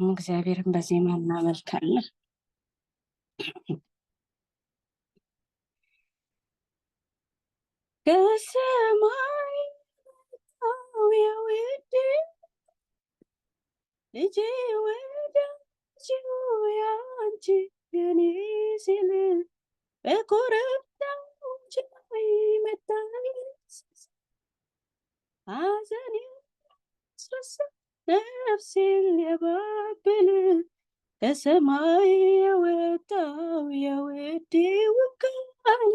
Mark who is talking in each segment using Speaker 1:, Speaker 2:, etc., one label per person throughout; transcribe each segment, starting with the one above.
Speaker 1: ደግሞ እግዚአብሔርን በዜማ እናመልካለን። ከሰማይ የውድ ልጅ ወዳጅው ያንቺ የኔ ሲል በኮረብታዎች ላይ መጣኝ ሐዘኔ አስረሳ ነፍሴን ሊያባብል ከሰማይ የወጣው የውዴው ቃል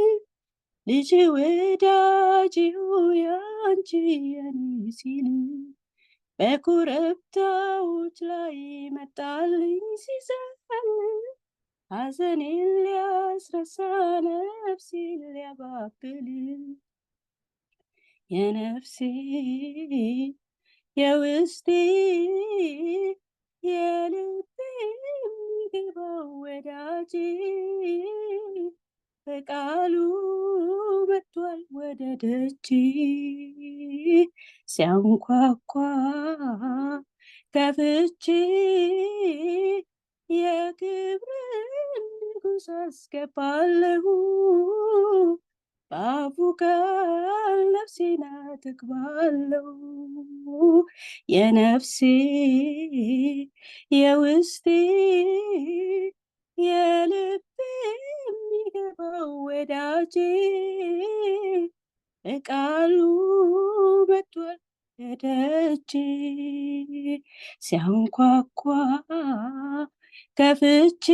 Speaker 1: ልጅ ወዳጅው ያንቺ የኔ ሲል በኮረብታዎች ላይ መጣልኝ ሲዘል ሐዘኔን ሊያስረሳ ነፍሴን ሊያባብል የነፍሴ የውስጤ የልቤ የሚገባው ወዳጄ በቃሉ መጥቷል ወደ ደጅ ሲያንኳኳ ከፍቼ የክብርን ንጉሥ አስገባለሁ በአፉ ቃል ነፍሴን አጠግባለሁ የነፍሴ የውስጤ የልቤ የሚገባው ወዳጄ በቃሉ መጥቷል ደጅ ሲያንኳኳ ከፍቼ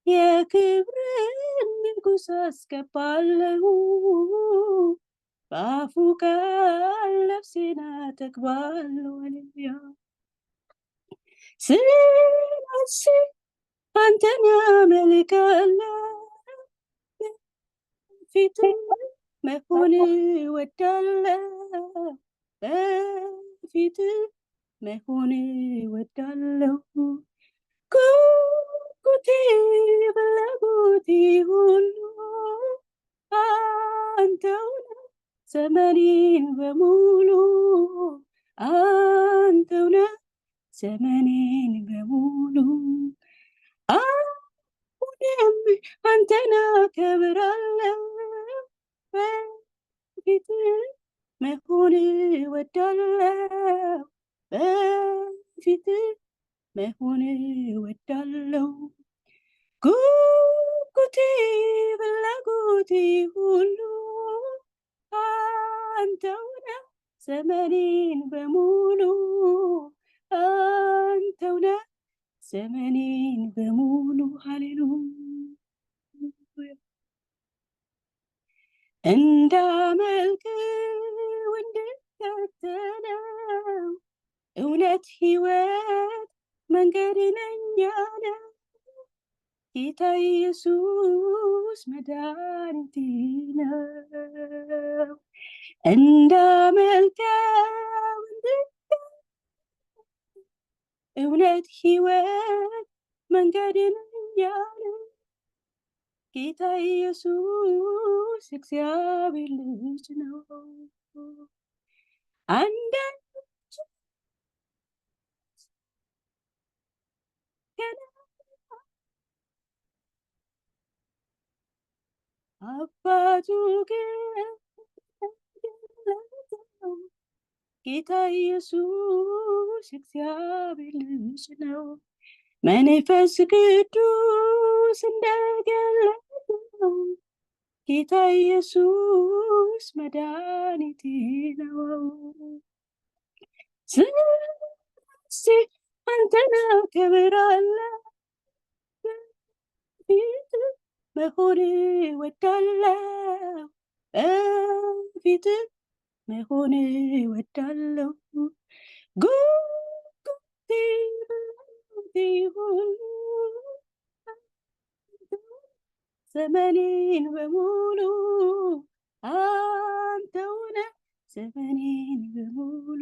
Speaker 1: የክብርን ንጉሥ አስገባለሁ በአፉ ቃል ነፍሴን አጠግባለሁ። ሃሌሉያ። ስለዚህ አንተን አመልካለሁ ፊት መሆን እወዳለሁ በፊት መሆን እወዳለሁ ጉጉቴ ፍላጎቴ ሁሉ አንተውነ ዘመኔን በሙሉ አንተውነ ዘመኔን በሙሉ አሁንም አንተን አከብራለሁ በፊት መሆን እወዳለሁ በፊት መሆን እወዳለሁ ጉጉቴ ፍላጎቴ ሁሉ አንተውነ ዘመኔን በሙሉ አንተውነ ዘመኔን በሙሉ ሃሌሉያ እንዳመልክ እንድከተለው እውነት ሕይወት መንገድ ነኝ ያለ ጌታ ኢየሱስ መድኃኒቴ ነው እንዳመልከው እውነት ሕይወት መንገድ ነኝ ያለ ጌታ ኢየሱስ እግዚአብሔር ልጅ ነው አንዳች አባቱ ግን ጌታ ኢየሱስ እግዚአብሔር ልጅ ነው መንፈስ ቅዱስ እንደገለጠው ጌታ ኢየሱስ መድኃኒቴ ነው ስለዚህ አንተን አከብራለሁ በፊት መሆን እወዳለሁ በፊት መሆን እወዳለሁ ጉጉቴ ሁሉ ዘመኔን በሙሉ አንተውነ ዘመኔን በሙሉ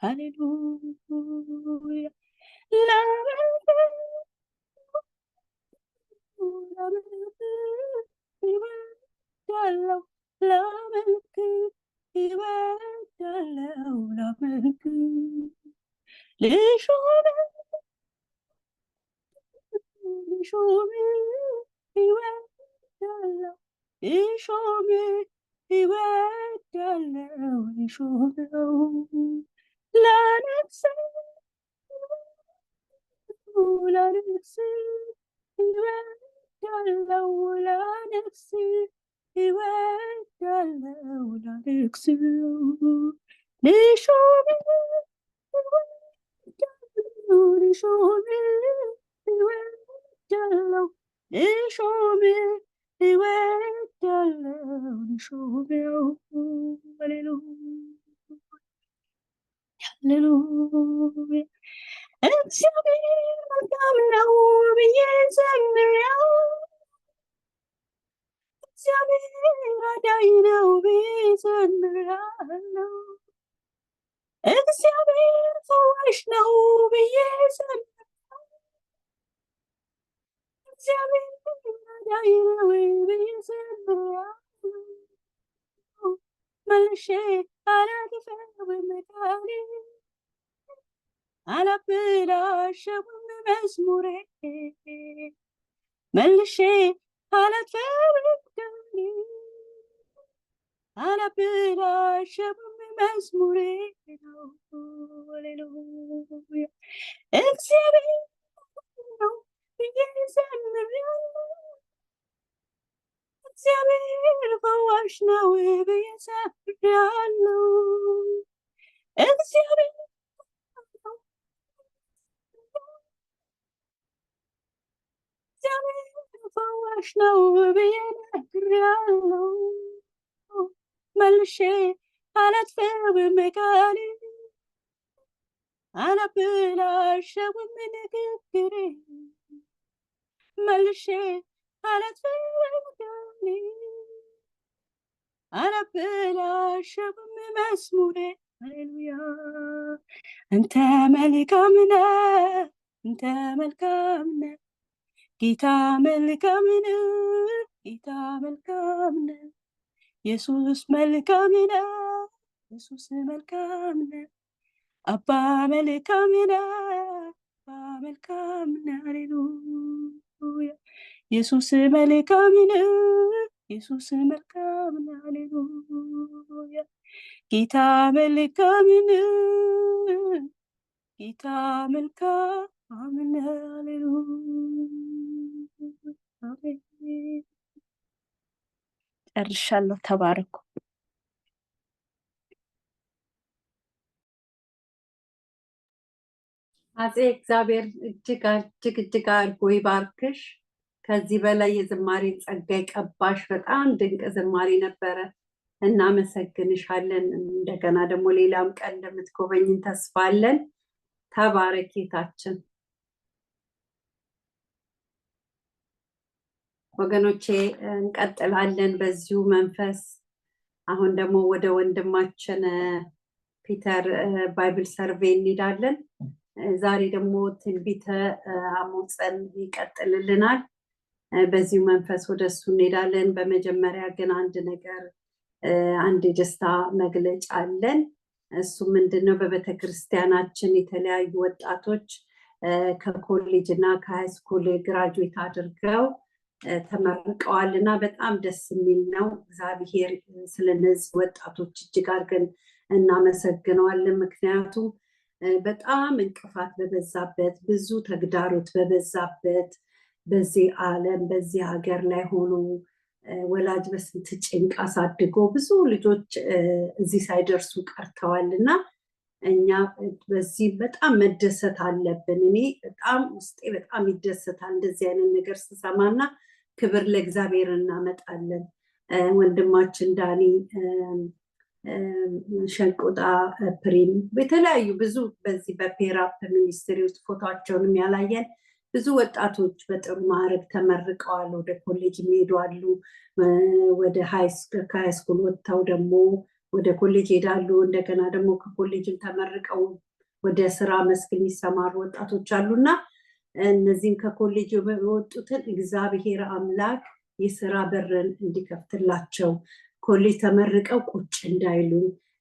Speaker 1: ሃሌሉያ ላመልክ ይወዳለሁ ላመልክ ይወዳለሁ ላመልክ ልሾም ይወዳለው ልሾም ይወዳለው ልሾመው ላነግስ ይወዳለው ላነግስ ይወዳለው ላነግስ ልሾም ልሾም ይወዳለው ልሾም ይወዳለው ልሾመው ሃሌሉያ እግዚአብሔር መልካም ነው ብዬ ዘምራለሁ እግዚአብሔር አዳኝ ነው ብዬ ዘምራለሁ እግዚአብሔር ፈዋሽ ነው ብዬ ዘምራለሁ እግዚአብሔር አዳኝ ነው ብዬ ዘምራለሁ መልሼ አላጥፋውም ቃሌ አላበላሸውም መዝሙሬ መልሼ አላጥፋውም ቃሌ አላበላሸውም መዝሙሬ ነው ሃሌሉያ እግዚአብሔር ነው ብዬ ዘምራለሁ እግዚአብሔር ፈዋሽ ነው ብዬ ዘምራለሁ እግዚአብሔር ፈዋሽ ነው ብዬ ነግሬያለሁ መልሼ አላጥፋውም ቃሌ አላበላሸውም ንግግሬ መልሼ አላጥፋውም ቃሌ አላበላሸውም መዝሙሬ ሃሌሉያ አንተ መልካም ነህ አንተ መልካም ነህ ጌታ መልካም ነው ጌታ መልካም ነው ኢየሱስ መልካም ነው ኢየሱስ መልካም ነው አባ መልካም ነው አባ መልካም ነው ሃሌሉያ ኢየሱስ መልካም ነው ኢየሱስ መልካም ነው ሃሌሉያ ጌታ መልካም ነው ጌታ መልካም ነው ሃሌሉያ ጨርሻለሁ ተባረኩ
Speaker 2: አፄ እግዚአብሔር እጅግ አድርጎ ይባርክሽ ከዚህ በላይ የዝማሬ ጸጋ ይቀባሽ በጣም ድንቅ ዝማሬ ነበረ እናመሰግንሻለን እንደገና ደግሞ ሌላም ቀን እንደምትጎበኝን ተስፋ አለን ተባረኪታችን ወገኖቼ እንቀጥላለን በዚሁ መንፈስ አሁን ደግሞ ወደ ወንድማችን ፒተር ባይብል ሰርቬይ እንሄዳለን ዛሬ ደግሞ ትንቢተ አሞጽን ይቀጥልልናል በዚሁ መንፈስ ወደሱ እንሄዳለን በመጀመሪያ ግን አንድ ደስታ መግለጫ አለን እሱ ምንድነው በቤተክርስቲያናችን የተለያዩ ወጣቶች ከኮሌጅ እና ከሃይስኩል ግራጁዌት አድርገው ተመርቀዋልና በጣም ደስ የሚል ነው እግዚአብሔር ስለነዚህ ወጣቶች እጅግ አድርገን እናመሰግነዋለን ምክንያቱም በጣም እንቅፋት በበዛበት ብዙ ተግዳሮት በበዛበት በዚህ ዓለም በዚህ ሀገር ላይ ሆኖ ወላጅ በስንት ጭንቅ አሳድጎ ብዙ ልጆች እዚህ ሳይደርሱ ቀርተዋልና እኛ በዚህ በጣም መደሰት አለብን እኔ በጣም ውስጤ በጣም ይደሰታል እንደዚህ አይነት ነገር ስሰማና ክብር ለእግዚአብሔር እናመጣለን ወንድማችን ዳኒ ሸንቆጣ ፕሪም በተለያዩ ብዙ በዚህ በፔራፕ ሚኒስትሪ ውስጥ ፎቶቸውንም ያላየን ብዙ ወጣቶች በጥሩ ማዕረግ ተመርቀዋል ወደ ኮሌጅ የሚሄዱ አሉ ወደ ሃይስኩል ወጥተው ደግሞ ወደ ኮሌጅ ሄዳሉ እንደገና ደግሞ ከኮሌጅም ተመርቀው ወደ ስራ መስክ የሚሰማሩ ወጣቶች አሉና እነዚህም ከኮሌጅ የወጡትን እግዚአብሔር አምላክ የስራ በርን እንዲከፍትላቸው ኮሌጅ ተመርቀው ቁጭ እንዳይሉ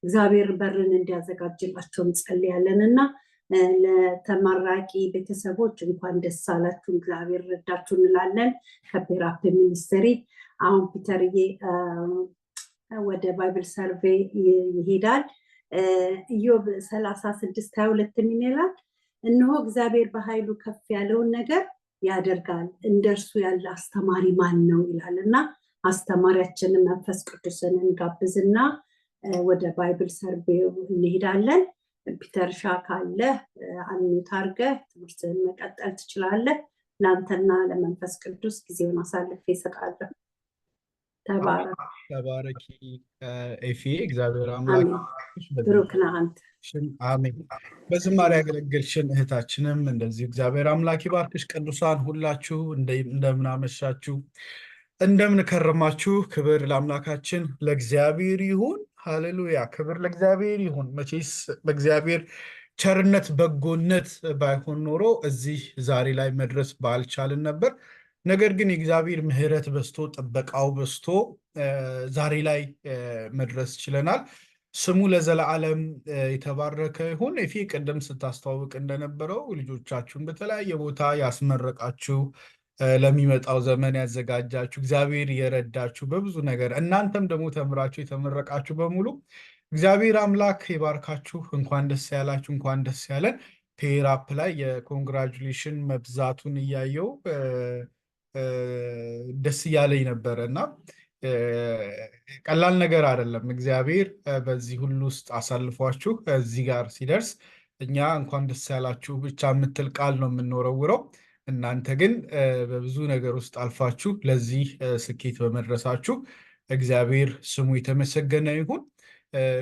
Speaker 2: እግዚአብሔር በርን እንዲያዘጋጅላቸው እንጸልያለንና ለተመራቂ ቤተሰቦች እንኳን ደስ አላችሁ፣ እግዚአብሔር ረዳችሁ እንላለን ከፔራፕ ሚኒስትሪ። አሁን ፒተርዬ ወደ ባይብል ሰርቬይ ይሄዳል። ኢዮብ 36:22 ምን ይላል? እነሆ እግዚአብሔር በኃይሉ ከፍ ያለውን ነገር ያደርጋል፣ እንደርሱ ያለ አስተማሪ ማን ነው ይላል። እና አስተማሪያችንን መንፈስ ቅዱስን እንጋብዝና ወደ ባይብል ሰርቬይ እንሄዳለን። ፒተር ሻ ካለ አንሚት አድርገህ ትምህርትን መቀጠል ትችላለህ። ለአንተና ለመንፈስ ቅዱስ ጊዜውን አሳልፌ እሰጣለሁ።
Speaker 3: ተባረኪ ኤፊ፣ እግዚአብሔር አምላክ
Speaker 2: ብሩክ ነህ አንተ።
Speaker 3: አሜን። በዝማሬ ያገለገልሽን እህታችንም እንደዚህ እግዚአብሔር አምላክ ይባርክሽ። ቅዱሳን ሁላችሁ እንደምን አመሻችሁ፣ እንደምን ከረማችሁ። ክብር ለአምላካችን ለእግዚአብሔር ይሁን። ሃሌሉያ፣ ክብር ለእግዚአብሔር ይሁን። መቼስ በእግዚአብሔር ቸርነት በጎነት ባይሆን ኖሮ እዚህ ዛሬ ላይ መድረስ ባልቻልን ነበር። ነገር ግን የእግዚአብሔር ምሕረት በዝቶ ጥበቃው በዝቶ ዛሬ ላይ መድረስ ችለናል። ስሙ ለዘላለም የተባረከ ይሁን። ኤፊ ቅድም ስታስተዋውቅ እንደነበረው ልጆቻችሁን በተለያየ ቦታ ያስመረቃችሁ፣ ለሚመጣው ዘመን ያዘጋጃችሁ፣ እግዚአብሔር የረዳችሁ በብዙ ነገር፣ እናንተም ደግሞ ተምራችሁ የተመረቃችሁ በሙሉ እግዚአብሔር አምላክ ይባርካችሁ። እንኳን ደስ ያላችሁ፣ እንኳን ደስ ያለን። ፔራፕ ላይ የኮንግራጁሌሽን መብዛቱን እያየው ደስ እያለኝ ነበረ እና ቀላል ነገር አይደለም። እግዚአብሔር በዚህ ሁሉ ውስጥ አሳልፏችሁ እዚህ ጋር ሲደርስ እኛ እንኳን ደስ ያላችሁ ብቻ የምትል ቃል ነው የምንወረውረው። እናንተ ግን በብዙ ነገር ውስጥ አልፋችሁ ለዚህ ስኬት በመድረሳችሁ እግዚአብሔር ስሙ የተመሰገነ ይሁን።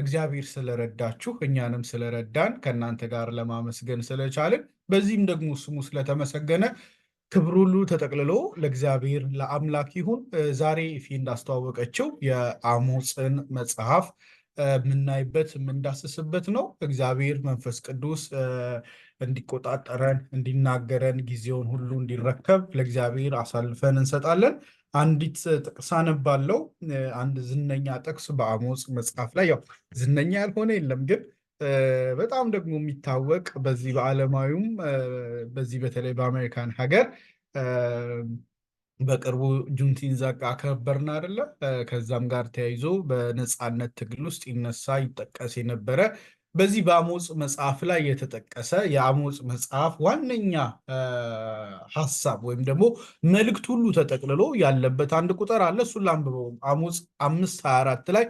Speaker 3: እግዚአብሔር ስለረዳችሁ እኛንም ስለረዳን ከእናንተ ጋር ለማመስገን ስለቻልን በዚህም ደግሞ ስሙ ስለተመሰገነ ክብር ሁሉ ተጠቅልሎ ለእግዚአብሔር ለአምላክ ይሁን። ዛሬ ፊ እንዳስተዋወቀችው የአሞጽን መጽሐፍ የምናይበት የምንዳስስበት ነው። እግዚአብሔር መንፈስ ቅዱስ እንዲቆጣጠረን እንዲናገረን ጊዜውን ሁሉ እንዲረከብ ለእግዚአብሔር አሳልፈን እንሰጣለን። አንዲት ጥቅስ አነባለሁ። አንድ ዝነኛ ጥቅስ በአሞጽ መጽሐፍ ላይ፣ ያው ዝነኛ ያልሆነ የለም ግን በጣም ደግሞ የሚታወቅ በዚህ በዓለማዊውም በዚህ በተለይ በአሜሪካን ሀገር በቅርቡ ጁንቲንዛቅ አከበርን አይደለ? ከዛም ጋር ተያይዞ በነፃነት ትግል ውስጥ ይነሳ ይጠቀስ የነበረ በዚህ በአሞጽ መጽሐፍ ላይ የተጠቀሰ የአሞጽ መጽሐፍ ዋነኛ ሀሳብ ወይም ደግሞ መልእክት ሁሉ ተጠቅልሎ ያለበት አንድ ቁጥር አለ። እሱን ላንብበው። አሞጽ 5:24 ላይ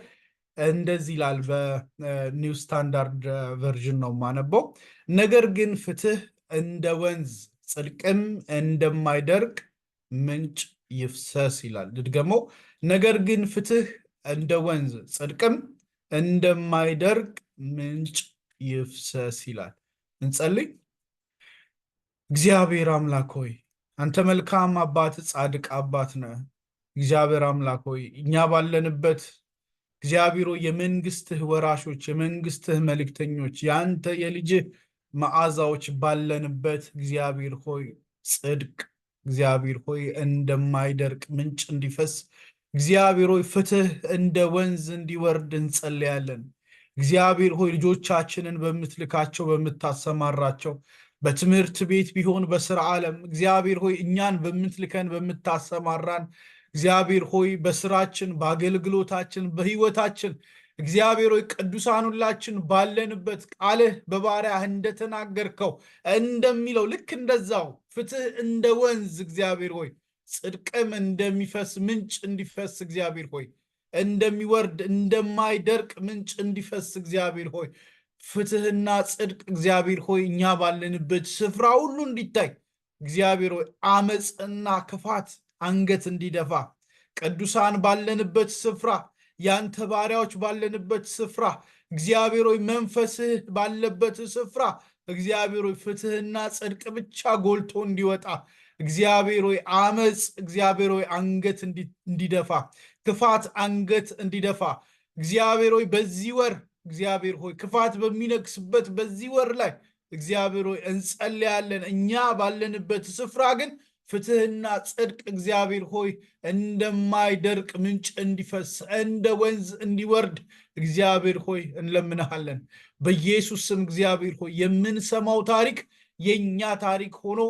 Speaker 3: እንደዚህ ይላል። በኒው ስታንዳርድ ቨርዥን ነው የማነበው። ነገር ግን ፍትህ እንደ ወንዝ ጽድቅም እንደማይደርቅ ምንጭ ይፍሰስ ይላል። ድገመው። ነገር ግን ፍትህ እንደ ወንዝ ጽድቅም እንደማይደርቅ ምንጭ ይፍሰስ ይላል። እንጸልይ። እግዚአብሔር አምላክ ሆይ አንተ መልካም አባት፣ ጻድቅ አባት ነህ። እግዚአብሔር አምላክ ሆይ እኛ ባለንበት እግዚአብሔር የመንግስትህ ወራሾች የመንግስትህ መልእክተኞች የአንተ የልጅህ መዓዛዎች ባለንበት እግዚአብሔር ሆይ ጽድቅ እግዚአብሔር ሆይ እንደማይደርቅ ምንጭ እንዲፈስ እግዚአብሔር ሆይ ፍትህ እንደ ወንዝ እንዲወርድ እንጸልያለን። እግዚአብሔር ሆይ ልጆቻችንን በምትልካቸው በምታሰማራቸው በትምህርት ቤት ቢሆን በስራ ዓለም እግዚአብሔር ሆይ እኛን በምትልከን በምታሰማራን እግዚአብሔር ሆይ በስራችን በአገልግሎታችን በህይወታችን እግዚአብሔር ሆይ ቅዱሳን ሁላችን ባለንበት ቃልህ በባሪያህ እንደተናገርከው እንደሚለው ልክ እንደዛው ፍትህ እንደ ወንዝ እግዚአብሔር ሆይ ጽድቅም እንደሚፈስ ምንጭ እንዲፈስ እግዚአብሔር ሆይ እንደሚወርድ እንደማይደርቅ ምንጭ እንዲፈስ እግዚአብሔር ሆይ ፍትህና ጽድቅ እግዚአብሔር ሆይ እኛ ባለንበት ስፍራ ሁሉ እንዲታይ እግዚአብሔር ሆይ አመፅና ክፋት አንገት እንዲደፋ ቅዱሳን ባለንበት ስፍራ ያንተ ባሪያዎች ባለንበት ስፍራ እግዚአብሔር ሆይ መንፈስህ ባለበት ስፍራ እግዚአብሔር ሆይ ፍትህና ጽድቅ ብቻ ጎልቶ እንዲወጣ እግዚአብሔር ሆይ አመፅ እግዚአብሔር ሆይ አንገት እንዲደፋ ክፋት አንገት እንዲደፋ እግዚአብሔር ሆይ በዚህ ወር እግዚአብሔር ሆይ ክፋት በሚነግስበት በዚህ ወር ላይ እግዚአብሔር ሆይ እንጸልያለን። እኛ ባለንበት ስፍራ ግን ፍትህና ጽድቅ እግዚአብሔር ሆይ እንደማይደርቅ ምንጭ እንዲፈስ እንደ ወንዝ እንዲወርድ እግዚአብሔር ሆይ እንለምንሃለን። በኢየሱስ ስም እግዚአብሔር ሆይ የምንሰማው ታሪክ የኛ ታሪክ ሆኖ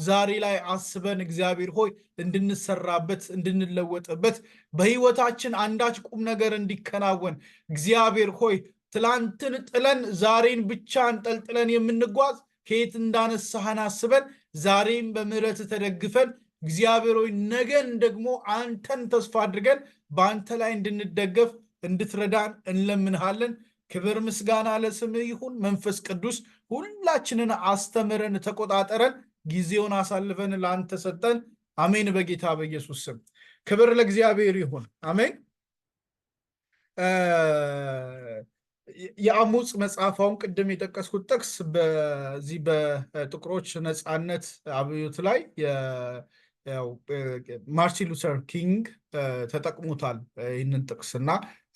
Speaker 3: ዛሬ ላይ አስበን እግዚአብሔር ሆይ እንድንሰራበት እንድንለወጥበት በህይወታችን አንዳች ቁም ነገር እንዲከናወን እግዚአብሔር ሆይ ትላንትን ጥለን ዛሬን ብቻ አንጠልጥለን የምንጓዝ ከየት እንዳነሳህን አስበን ዛሬም በምህረት ተደግፈን እግዚአብሔር ሆይ ነገን ደግሞ አንተን ተስፋ አድርገን በአንተ ላይ እንድንደገፍ እንድትረዳን እንለምንሃለን። ክብር ምስጋና ለስምህ ይሁን። መንፈስ ቅዱስ ሁላችንን አስተምረን ተቆጣጠረን። ጊዜውን አሳልፈን ለአንተ ሰጠን። አሜን። በጌታ በኢየሱስ ስም ክብር ለእግዚአብሔር ይሁን። አሜን። የአሞጽ መጽሐፋውን ቅድም የጠቀስኩት ጥቅስ በዚህ በጥቁሮች ነፃነት አብዮት ላይ ማርቲን ሉተር ኪንግ ተጠቅሞታል ይህንን ጥቅስና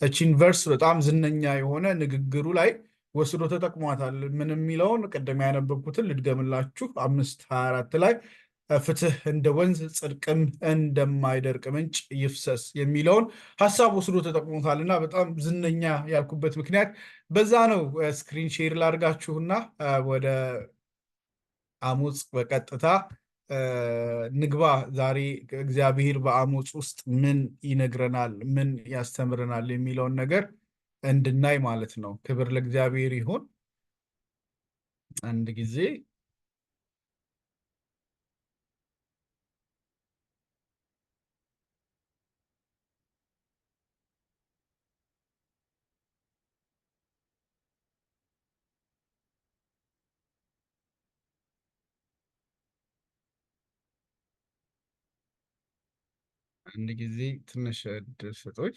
Speaker 3: እቺን ቨርስ በጣም ዝነኛ የሆነ ንግግሩ ላይ ወስዶ ተጠቅሟታል። ምን የሚለውን ቅድም ያነበብኩትን ልድገምላችሁ። 5:24 ላይ ፍትህ እንደ ወንዝ ጽድቅም እንደማይደርቅ ምንጭ ይፍሰስ የሚለውን ሀሳብ ወስዶ ተጠቅሞታል እና በጣም ዝነኛ ያልኩበት ምክንያት በዛ ነው። ስክሪን ሼር ላድርጋችሁና ወደ አሞጽ በቀጥታ ንግባ። ዛሬ እግዚአብሔር በአሞጽ ውስጥ ምን ይነግረናል፣ ምን ያስተምረናል የሚለውን ነገር እንድናይ ማለት ነው። ክብር ለእግዚአብሔር ይሁን። አንድ ጊዜ ትንሽ እድል ስጡኝ።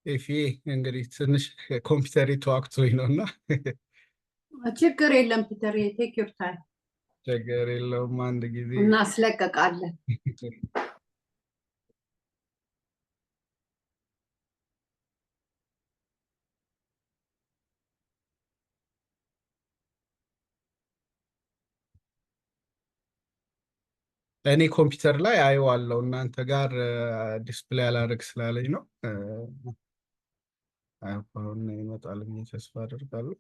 Speaker 3: ኤፊ እንግዲህ ትንሽ ኮምፒውተር ተዋክቶኝ ነው እና
Speaker 2: ችግር የለም ፒተር፣ ቴክ ዮር ታይም፣
Speaker 3: ችግር የለውም። አንድ ጊዜ
Speaker 2: እናስለቀቃለን።
Speaker 3: እኔ ኮምፒውተር ላይ አየዋለሁ፣ እናንተ ጋር ዲስፕሌይ አላደርግ ስላለኝ ነው። አሁን ይመጣል ተስፋ አደርጋለሁ።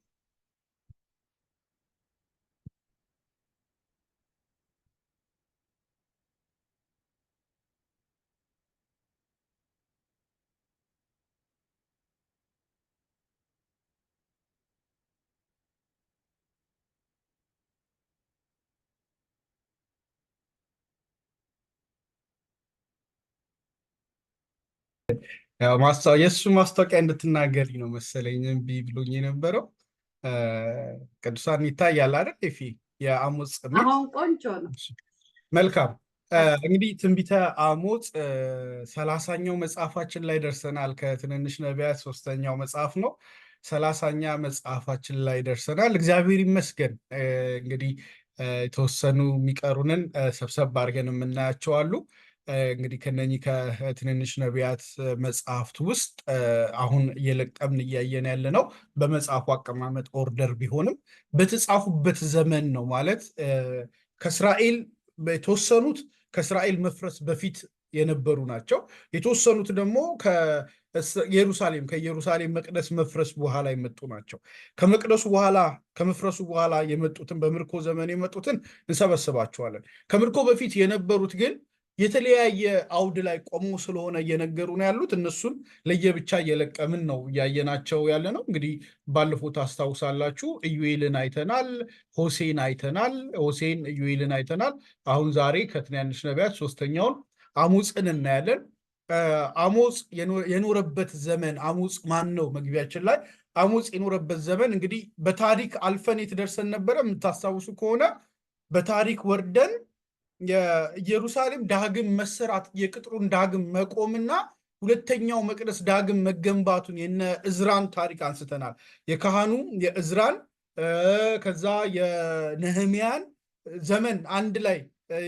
Speaker 3: የእሱ ማስታወቂያ እንድትናገሪ ነው መሰለኝ እምቢ ብሎኝ የነበረው። ቅዱሳን ይታያል አይደል? ፊ የአሞጽ
Speaker 2: አሁን ቆንጆ ነው።
Speaker 3: መልካም። እንግዲህ ትንቢተ አሞጽ 30ኛው መጽሐፋችን ላይ ደርሰናል። ከትንንሽ ነቢያት 3ኛው መጽሐፍ ነው። 30ኛ መጽሐፋችን ላይ ደርሰናል። እግዚአብሔር ይመስገን። እንግዲህ የተወሰኑ የሚቀሩንን ሰብሰብ አድርገን የምናያቸው አሉ። እንግዲህ ከነኚህ ከትንንሽ ነቢያት መጽሐፍት ውስጥ አሁን እየለቀምን እያየን ያለ ነው በመጽሐፉ አቀማመጥ ኦርደር ቢሆንም በተጻፉበት ዘመን ነው። ማለት ከእስራኤል የተወሰኑት ከእስራኤል መፍረስ በፊት የነበሩ ናቸው። የተወሰኑት ደግሞ ከኢየሩሳሌም መቅደስ መፍረስ በኋላ የመጡ ናቸው። ከመፍረሱ በኋላ የመጡትን በምርኮ ዘመን የመጡትን እንሰበስባቸዋለን። ከምርኮ በፊት የነበሩት ግን የተለያየ አውድ ላይ ቆሞ ስለሆነ እየነገሩ ነው ያሉት። እነሱን ለየብቻ እየለቀምን ነው እያየናቸው ያለ ነው። እንግዲህ ባለፈው ታስታውሳላችሁ ኢዩኤልን አይተናል፣ ሆሴን አይተናል፣ ኢዩኤልን አይተናል። አሁን ዛሬ ከትናንሽ ነቢያት 3ኛውን አሞጽን እናያለን። አሞጽ የኖረበት ዘመን፣ አሞጽ ማን ነው? መግቢያችን ላይ አሞጽ የኖረበት ዘመን እንግዲህ በታሪክ አልፈን የት ደርሰን ነበረ? የምታስታውሱ ከሆነ በታሪክ ወርደን የኢየሩሳሌም ዳግም መሰራት የቅጥሩን ዳግም መቆምና ሁለተኛው መቅደስ ዳግም መገንባቱን የነ እዝራን ታሪክ አንስተናል። የካህኑ የእዝራን ከዛ የነህሚያን ዘመን አንድ ላይ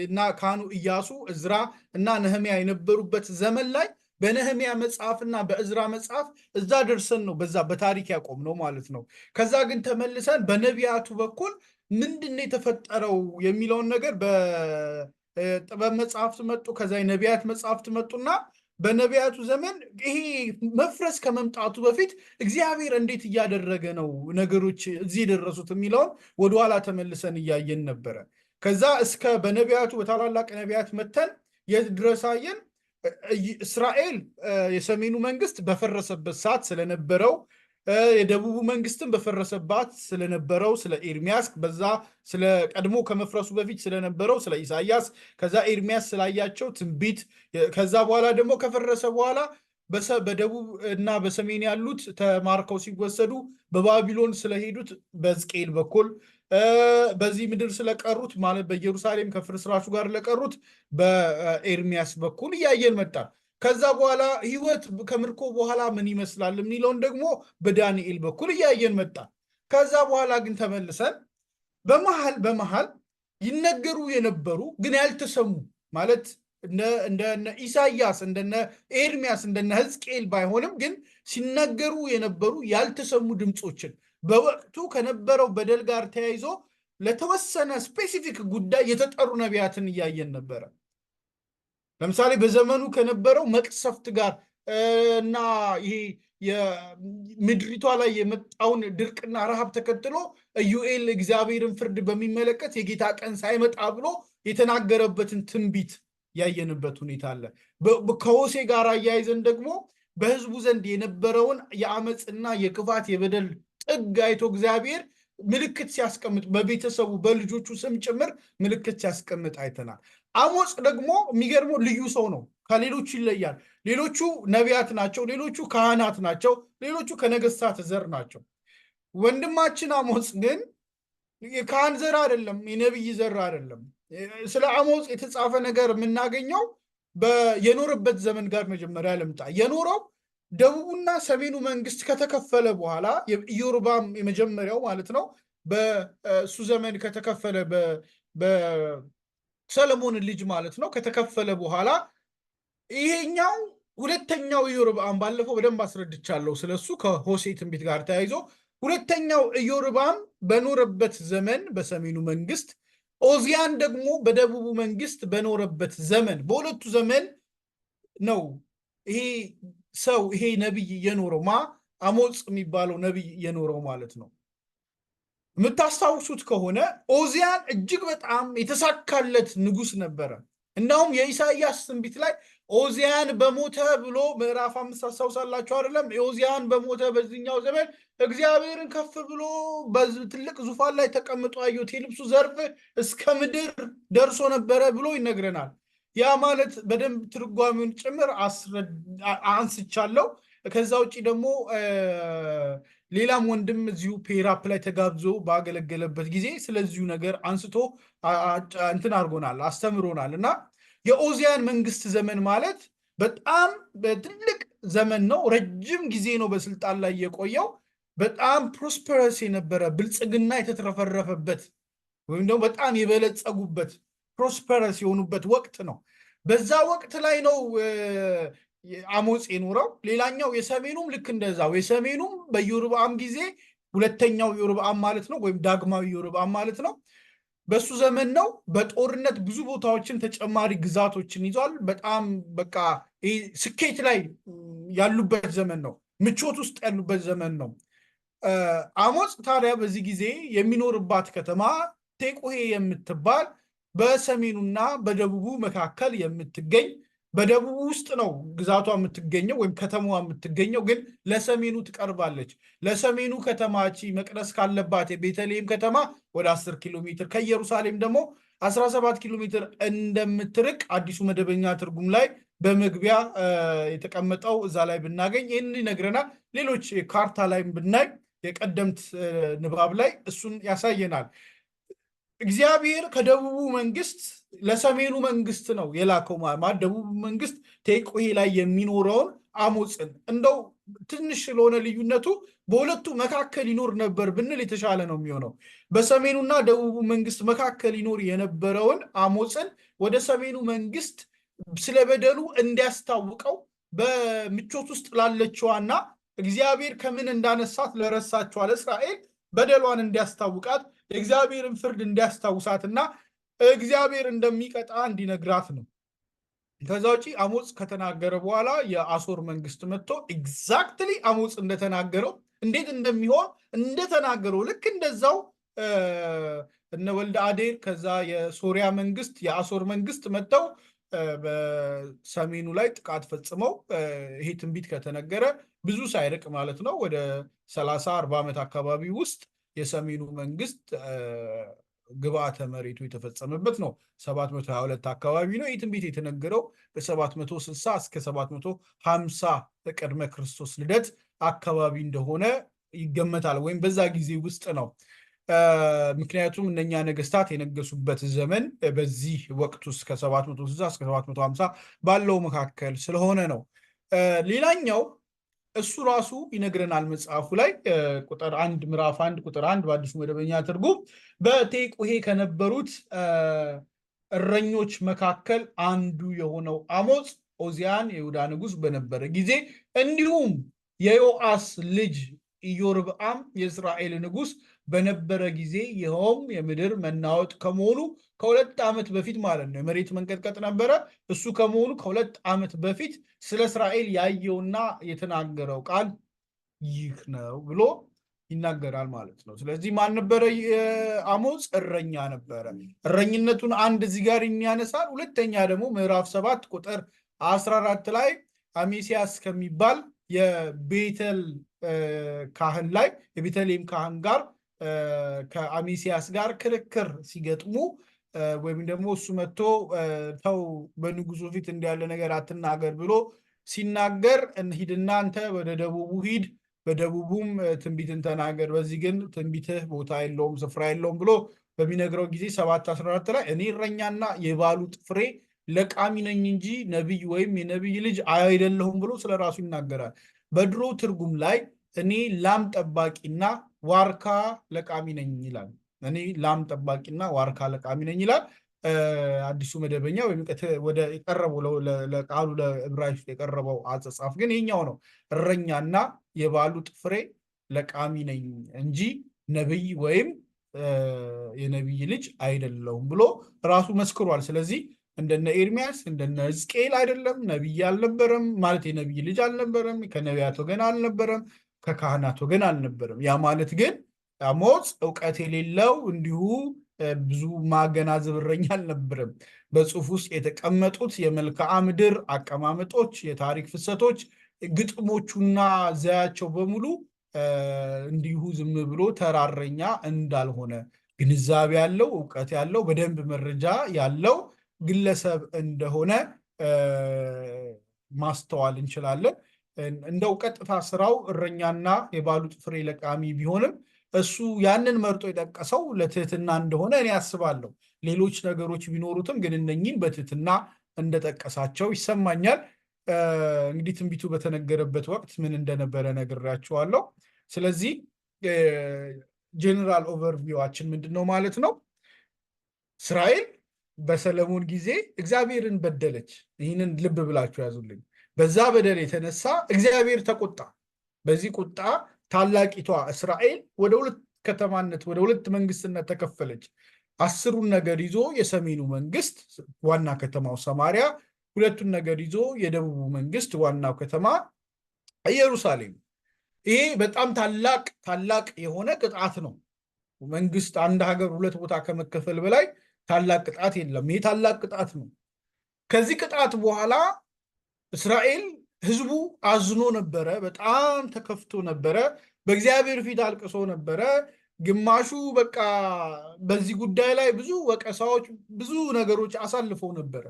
Speaker 3: እና ካህኑ ኢያሱ እዝራ እና ነህሚያ የነበሩበት ዘመን ላይ በነህሚያ መጽሐፍና በእዝራ መጽሐፍ እዛ ደርሰን ነው በዛ በታሪክ ያቆም ነው ማለት ነው። ከዛ ግን ተመልሰን በነቢያቱ በኩል ምንድነው የተፈጠረው የሚለውን ነገር በጥበብ መጽሐፍት መጡ። ከዛ የነቢያት መጽሐፍት መጡና በነቢያቱ ዘመን ይሄ መፍረስ ከመምጣቱ በፊት እግዚአብሔር እንዴት እያደረገ ነው ነገሮች እዚህ የደረሱት የሚለውን ወደኋላ ተመልሰን እያየን ነበረ። ከዛ እስከ በነቢያቱ በታላላቅ ነቢያት መተን የት ድረስ አየን? እስራኤል የሰሜኑ መንግስት በፈረሰበት ሰዓት ስለነበረው የደቡቡ መንግስትም በፈረሰባት ስለነበረው ስለ ኤርሚያስ፣ በዛ ስለ ቀድሞ ከመፍረሱ በፊት ስለነበረው ስለ ኢሳያስ፣ ከዛ ኤርሚያስ ስላያቸው ትንቢት፣ ከዛ በኋላ ደግሞ ከፈረሰ በኋላ በደቡብ እና በሰሜን ያሉት ተማርከው ሲወሰዱ በባቢሎን ስለሄዱት በሕዝቅኤል በኩል በዚህ ምድር ስለቀሩት ማለት በኢየሩሳሌም ከፍርስራሹ ጋር ለቀሩት በኤርሚያስ በኩል እያየን መጣ። ከዛ በኋላ ህይወት ከምርኮ በኋላ ምን ይመስላል የሚለውን ደግሞ በዳንኤል በኩል እያየን መጣ። ከዛ በኋላ ግን ተመልሰን በመሃል ይነገሩ የነበሩ ግን ያልተሰሙ ማለት እንደነ ኢሳያስ እንደነ ኤርሚያስ እንደነ ሕዝቅኤል ባይሆንም ግን ሲነገሩ የነበሩ ያልተሰሙ ድምፆችን በወቅቱ ከነበረው በደል ጋር ተያይዞ ለተወሰነ ስፔሲፊክ ጉዳይ የተጠሩ ነቢያትን እያየን ነበረ። ለምሳሌ በዘመኑ ከነበረው መቅሰፍት ጋር እና ይሄ የምድሪቷ ላይ የመጣውን ድርቅና ረሃብ ተከትሎ ኢዩኤል እግዚአብሔርን ፍርድ በሚመለከት የጌታ ቀን ሳይመጣ ብሎ የተናገረበትን ትንቢት ያየንበት ሁኔታ አለ። ከሆሴዕ ጋር አያይዘን ደግሞ በህዝቡ ዘንድ የነበረውን የአመፅና የክፋት የበደል ጥግ አይቶ እግዚአብሔር ምልክት ሲያስቀምጥ በቤተሰቡ በልጆቹ ስም ጭምር ምልክት ሲያስቀምጥ አይተናል። አሞጽ ደግሞ የሚገርመው ልዩ ሰው ነው፣ ከሌሎቹ ይለያል። ሌሎቹ ነቢያት ናቸው፣ ሌሎቹ ካህናት ናቸው፣ ሌሎቹ ከነገስታት ዘር ናቸው። ወንድማችን አሞጽ ግን የካህን ዘር አይደለም፣ የነቢይ ዘር አይደለም። ስለ አሞጽ የተጻፈ ነገር የምናገኘው የኖረበት ዘመን ጋር መጀመሪያ ልምጣ። የኖረው ደቡቡና ሰሜኑ መንግስት ከተከፈለ በኋላ ኢዮርብዓም የመጀመሪያው ማለት ነው በእሱ ዘመን ከተከፈለ በሰለሞን ልጅ ማለት ነው ከተከፈለ በኋላ ይሄኛው ሁለተኛው ኢዮርብዓም ባለፈው በደንብ አስረድቻለሁ ስለሱ ከሆሴዕ ትንቢት ጋር ተያይዞ ሁለተኛው ኢዮርብዓም በኖረበት ዘመን በሰሜኑ መንግስት፣ ኦዚያን ደግሞ በደቡቡ መንግስት በኖረበት ዘመን በሁለቱ ዘመን ነው ይሄ ሰው ይሄ ነቢይ የኖረው አሞጽ የሚባለው ነቢይ የኖረው ማለት ነው። የምታስታውሱት ከሆነ ኦዚያን እጅግ በጣም የተሳካለት ንጉስ ነበረ። እናውም የኢሳያስ ትንቢት ላይ ኦዚያን በሞተ ብሎ ምዕራፍ 5 አስታውሳላችሁ አይደለም? ኦዚያን በሞተ በዚህኛው ዘመን እግዚአብሔርን ከፍ ብሎ በትልቅ ዙፋን ላይ ተቀምጦ አየሁት፣ የልብሱ ዘርፍ እስከ ምድር ደርሶ ነበረ ብሎ ይነግረናል። ያ ማለት በደንብ ትርጓሜውን ጭምር አንስቻለሁ። ከዛ ውጭ ደግሞ ሌላም ወንድም እዚሁ ፔራፕ ላይ ተጋብዞ ባገለገለበት ጊዜ ስለዚሁ ነገር አንስቶ እንትን አድርጎናል፣ አስተምሮናል። እና የኦዚያን መንግስት ዘመን ማለት በጣም በትልቅ ዘመን ነው። ረጅም ጊዜ ነው በስልጣን ላይ የቆየው። በጣም ፕሮስፐረስ የነበረ ብልጽግና የተትረፈረፈበት ወይም ደግሞ በጣም የበለጸጉበት ፕሮስፐረስ የሆኑበት ወቅት ነው። በዛ ወቅት ላይ ነው አሞጽ የኖረው። ሌላኛው የሰሜኑም ልክ እንደዛው የሰሜኑም በኢዮርብዓም ጊዜ ሁለተኛው ኢዮርብዓም ማለት ነው ወይም ዳግማዊ ኢዮርብዓም ማለት ነው። በሱ ዘመን ነው በጦርነት ብዙ ቦታዎችን ተጨማሪ ግዛቶችን ይዟል። በጣም በቃ ስኬት ላይ ያሉበት ዘመን ነው፣ ምቾት ውስጥ ያሉበት ዘመን ነው። አሞጽ ታዲያ በዚህ ጊዜ የሚኖርባት ከተማ ቴቁሄ የምትባል በሰሜኑና በደቡቡ መካከል የምትገኝ በደቡቡ ውስጥ ነው ግዛቷ የምትገኘው ወይም ከተማዋ የምትገኘው፣ ግን ለሰሜኑ ትቀርባለች። ለሰሜኑ ከተማቺ መቅደስ ካለባት የቤተልሔም ከተማ ወደ 10 ኪሎ ሜትር ከኢየሩሳሌም ደግሞ 17 ኪሎ ሜትር እንደምትርቅ አዲሱ መደበኛ ትርጉም ላይ በመግቢያ የተቀመጠው እዛ ላይ ብናገኝ ይህን ይነግረናል። ሌሎች ካርታ ላይም ብናይ የቀደምት ንባብ ላይ እሱን ያሳየናል። እግዚአብሔር ከደቡቡ መንግስት ለሰሜኑ መንግስት ነው የላከው። ማለት ደቡቡ መንግስት ቴቁሄ ላይ የሚኖረውን አሞፅን እንደው ትንሽ ስለሆነ ልዩነቱ በሁለቱ መካከል ይኖር ነበር ብንል የተሻለ ነው የሚሆነው። በሰሜኑና ደቡቡ መንግስት መካከል ይኖር የነበረውን አሞፅን ወደ ሰሜኑ መንግስት ስለበደሉ እንዲያስታውቀው በምቾት ውስጥ ላለችዋና እግዚአብሔር ከምን እንዳነሳት ለረሳችዋ ለእስራኤል በደሏን እንዲያስታውቃት የእግዚአብሔርን ፍርድ እንዲያስታውሳትና እግዚአብሔር እንደሚቀጣ እንዲነግራት ነው። ከዛ ውጪ አሞጽ ከተናገረ በኋላ የአሶር መንግስት መጥቶ ኤግዛክትሊ አሞጽ እንደተናገረው እንዴት እንደሚሆን እንደተናገረው ልክ እንደዛው እነ ወልደ አዴር ከዛ የሶሪያ መንግስት የአሶር መንግስት መጥተው በሰሜኑ ላይ ጥቃት ፈጽመው ይሄ ትንቢት ከተነገረ ብዙ ሳይርቅ ማለት ነው ወደ 30-40 ዓመት አካባቢ ውስጥ የሰሜኑ መንግስት ግብዓተ መሬቱ የተፈጸመበት ነው። 722 አካባቢ ነው ይህ ትንቢት የተነገረው። በ760 እስከ 750 ቅድመ ክርስቶስ ልደት አካባቢ እንደሆነ ይገመታል፣ ወይም በዛ ጊዜ ውስጥ ነው። ምክንያቱም እነኛ ነገስታት የነገሱበት ዘመን በዚህ ወቅት ውስጥ ከ760 እስከ 750 ባለው መካከል ስለሆነ ነው። ሌላኛው እሱ ራሱ ይነግረናል መጽሐፉ ላይ ቁጥር 1 ምዕራፍ 1 ቁጥር 1 በአዲሱ መደበኛ ትርጉም በቴቁሄ ከነበሩት እረኞች መካከል አንዱ የሆነው አሞጽ ኦዚያን የይሁዳ ንጉስ በነበረ ጊዜ እንዲሁም የዮአስ ልጅ ኢዮርብዓም የእስራኤል ንጉስ በነበረ ጊዜ ይኸውም የምድር መናወጥ ከመሆኑ ከ2 ዓመት በፊት ማለት ነው። የመሬት መንቀጥቀጥ ነበረ። እሱ ከመሆኑ ከ2 ዓመት በፊት ስለ እስራኤል ያየውና የተናገረው ቃል ይህ ነው ብሎ ይናገራል ማለት ነው። ስለዚህ ማን ነበረ? አሞጽ እረኛ ነበረ። እረኝነቱን አንድ እዚህ ጋር የሚያነሳል። ሁለተኛ ደግሞ ምዕራፍ 7 ቁጥር 14 ላይ አሜሲያስ ከሚባል የቤተል ካህን ላይ የቤተልሔም ካህን ጋር ከአሜሲያስ ጋር ክርክር ሲገጥሙ ወይም ደግሞ እሱ መጥቶ ተው በንጉሱ ፊት እንዲያለ ነገር አትናገር ብሎ ሲናገር ሂድና አንተ ወደ ደቡቡ ሂድ፣ በደቡቡም ትንቢትን ተናገር፣ በዚህ ግን ትንቢትህ ቦታ የለውም ስፍራ የለውም ብሎ በሚነግረው ጊዜ 7:14 ላይ እኔ እረኛና የባሉጥ ፍሬ ለቃሚ ነኝ እንጂ ነቢይ ወይም የነቢይ ልጅ አይደለሁም ብሎ ስለ ራሱ ይናገራል። በድሮ ትርጉም ላይ እኔ ላም ጠባቂና ዋርካ ለቃሚ ነኝ ይላል። እኔ ላም ጠባቂና ዋርካ ለቃሚ ነኝ ይላል። አዲሱ መደበኛ ወይም ወደ የቀረበው ለቃሉ ለዕብራይስጥ የቀረበው አጻጻፍ ግን ይሄኛው ነው። እረኛና የባሉጥ ፍሬ ለቃሚ ነኝ እንጂ ነቢይ ወይም የነቢይ ልጅ አይደለሁም ብሎ ራሱ መስክሯል። ስለዚህ እንደነ ኤርሚያስ እንደነ ሕዝቅኤል አይደለም፣ ነቢይ አልነበረም ማለት የነቢይ ልጅ አልነበረም፣ ከነቢያት ወገን አልነበረም፣ ከካህናት ወገን አልነበረም። ያ ማለት ግን አሞጽ እውቀት የሌለው እንዲሁ ብዙ ማገናዘብ እረኛ አልነበረም። በጽሑፍ ውስጥ የተቀመጡት የመልክዓ ምድር አቀማመጦች፣ የታሪክ ፍሰቶች፣ ግጥሞቹና ዘያቸው በሙሉ እንዲሁ ዝም ብሎ ተራረኛ እንዳልሆነ ግንዛቤ ያለው እውቀት ያለው በደንብ መረጃ ያለው ግለሰብ እንደሆነ ማስተዋል እንችላለን። እንደው ቀጥታ ስራው እረኛና የባሉጥ ፍሬ ለቃሚ ቢሆንም እሱ ያንን መርጦ የጠቀሰው ለትህትና እንደሆነ እኔ አስባለሁ። ሌሎች ነገሮች ቢኖሩትም ግን እነኚህን በትህትና እንደጠቀሳቸው ይሰማኛል። እንግዲህ ትንቢቱ በተነገረበት ወቅት ምን እንደነበረ ነግራችኋለሁ። ስለዚህ ጄኔራል ኦቨርቪዋችን ምንድን ነው ማለት ነው? እስራኤል በሰለሞን ጊዜ እግዚአብሔርን በደለች። ይህንን ልብ ብላችሁ ያዙልኝ። በዛ በደል የተነሳ እግዚአብሔር ተቆጣ። በዚህ ቁጣ ታላቂቷ እስራኤል ወደ 2 ከተማነት ወደ 2 መንግስትነት ተከፈለች። 10ሩን ነገድ ይዞ የሰሜኑ መንግስት ዋና ከተማው ሰማሪያ፣ 2ቱን ነገድ ይዞ የደቡቡ መንግስት ዋናው ከተማ ኢየሩሳሌም። ይሄ በጣም ታላቅ የሆነ ቅጣት ነው። መንግስት አንድ ሀገር 2 ቦታ ከመከፈል በላይ ታላቅ ቅጣት የለም። ይሄ ታላቅ ቅጣት ነው። ከዚህ ቅጣት በኋላ እስራኤል ህዝቡ አዝኖ ነበረ፣ በጣም ተከፍቶ ነበረ፣ በእግዚአብሔር ፊት አልቅሶ ነበረ። ግማሹ በቃ በዚህ ጉዳይ ላይ ብዙ ወቀሳዎች፣ ብዙ ነገሮች አሳልፈው ነበረ።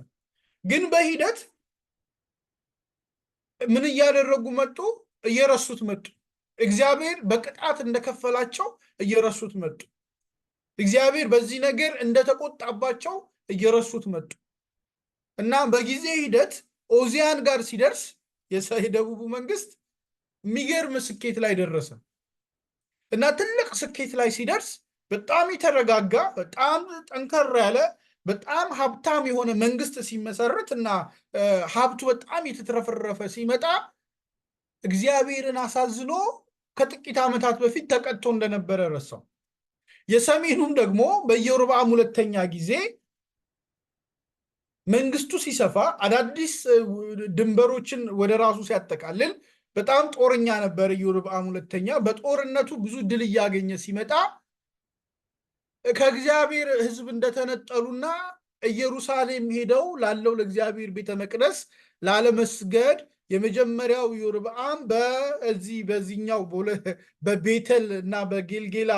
Speaker 3: ግን በሂደት ምን እያደረጉ መጡ? እየረሱት መጡ። እግዚአብሔር በቅጣት እንደከፈላቸው እየረሱት መጡ። እግዚአብሔር በዚህ ነገር እንደተቆጣባቸው እየረሱት መጡ እና በጊዜ ሂደት ኦዚያን ጋር ሲደርስ የደቡቡ መንግስት የሚገርም ስኬት ላይ ደረሰ እና ትልቅ ስኬት ላይ ሲደርስ በጣም የተረጋጋ በጣም ጠንከር ያለ በጣም ሀብታም የሆነ መንግስት ሲመሰረት እና ሀብቱ በጣም የተትረፈረፈ ሲመጣ እግዚአብሔርን አሳዝኖ ከጥቂት ዓመታት በፊት ተቀጥቶ እንደነበረ ረሳው። የሰሜኑም ደግሞ በኢዮርብዓም ሁለተኛ ጊዜ መንግስቱ ሲሰፋ አዳዲስ ድንበሮችን ወደ ራሱ ሲያጠቃልል በጣም ጦረኛ ነበር ኢዮርብዓም ሁለተኛ። በጦርነቱ ብዙ ድል እያገኘ ሲመጣ ከእግዚአብሔር ሕዝብ እንደተነጠሉና ኢየሩሳሌም ሄደው ላለው ለእግዚአብሔር ቤተ መቅደስ ላለመስገድ የመጀመሪያው ኢዮርብዓም በዚህኛው በቤተል እና በጌልጌላ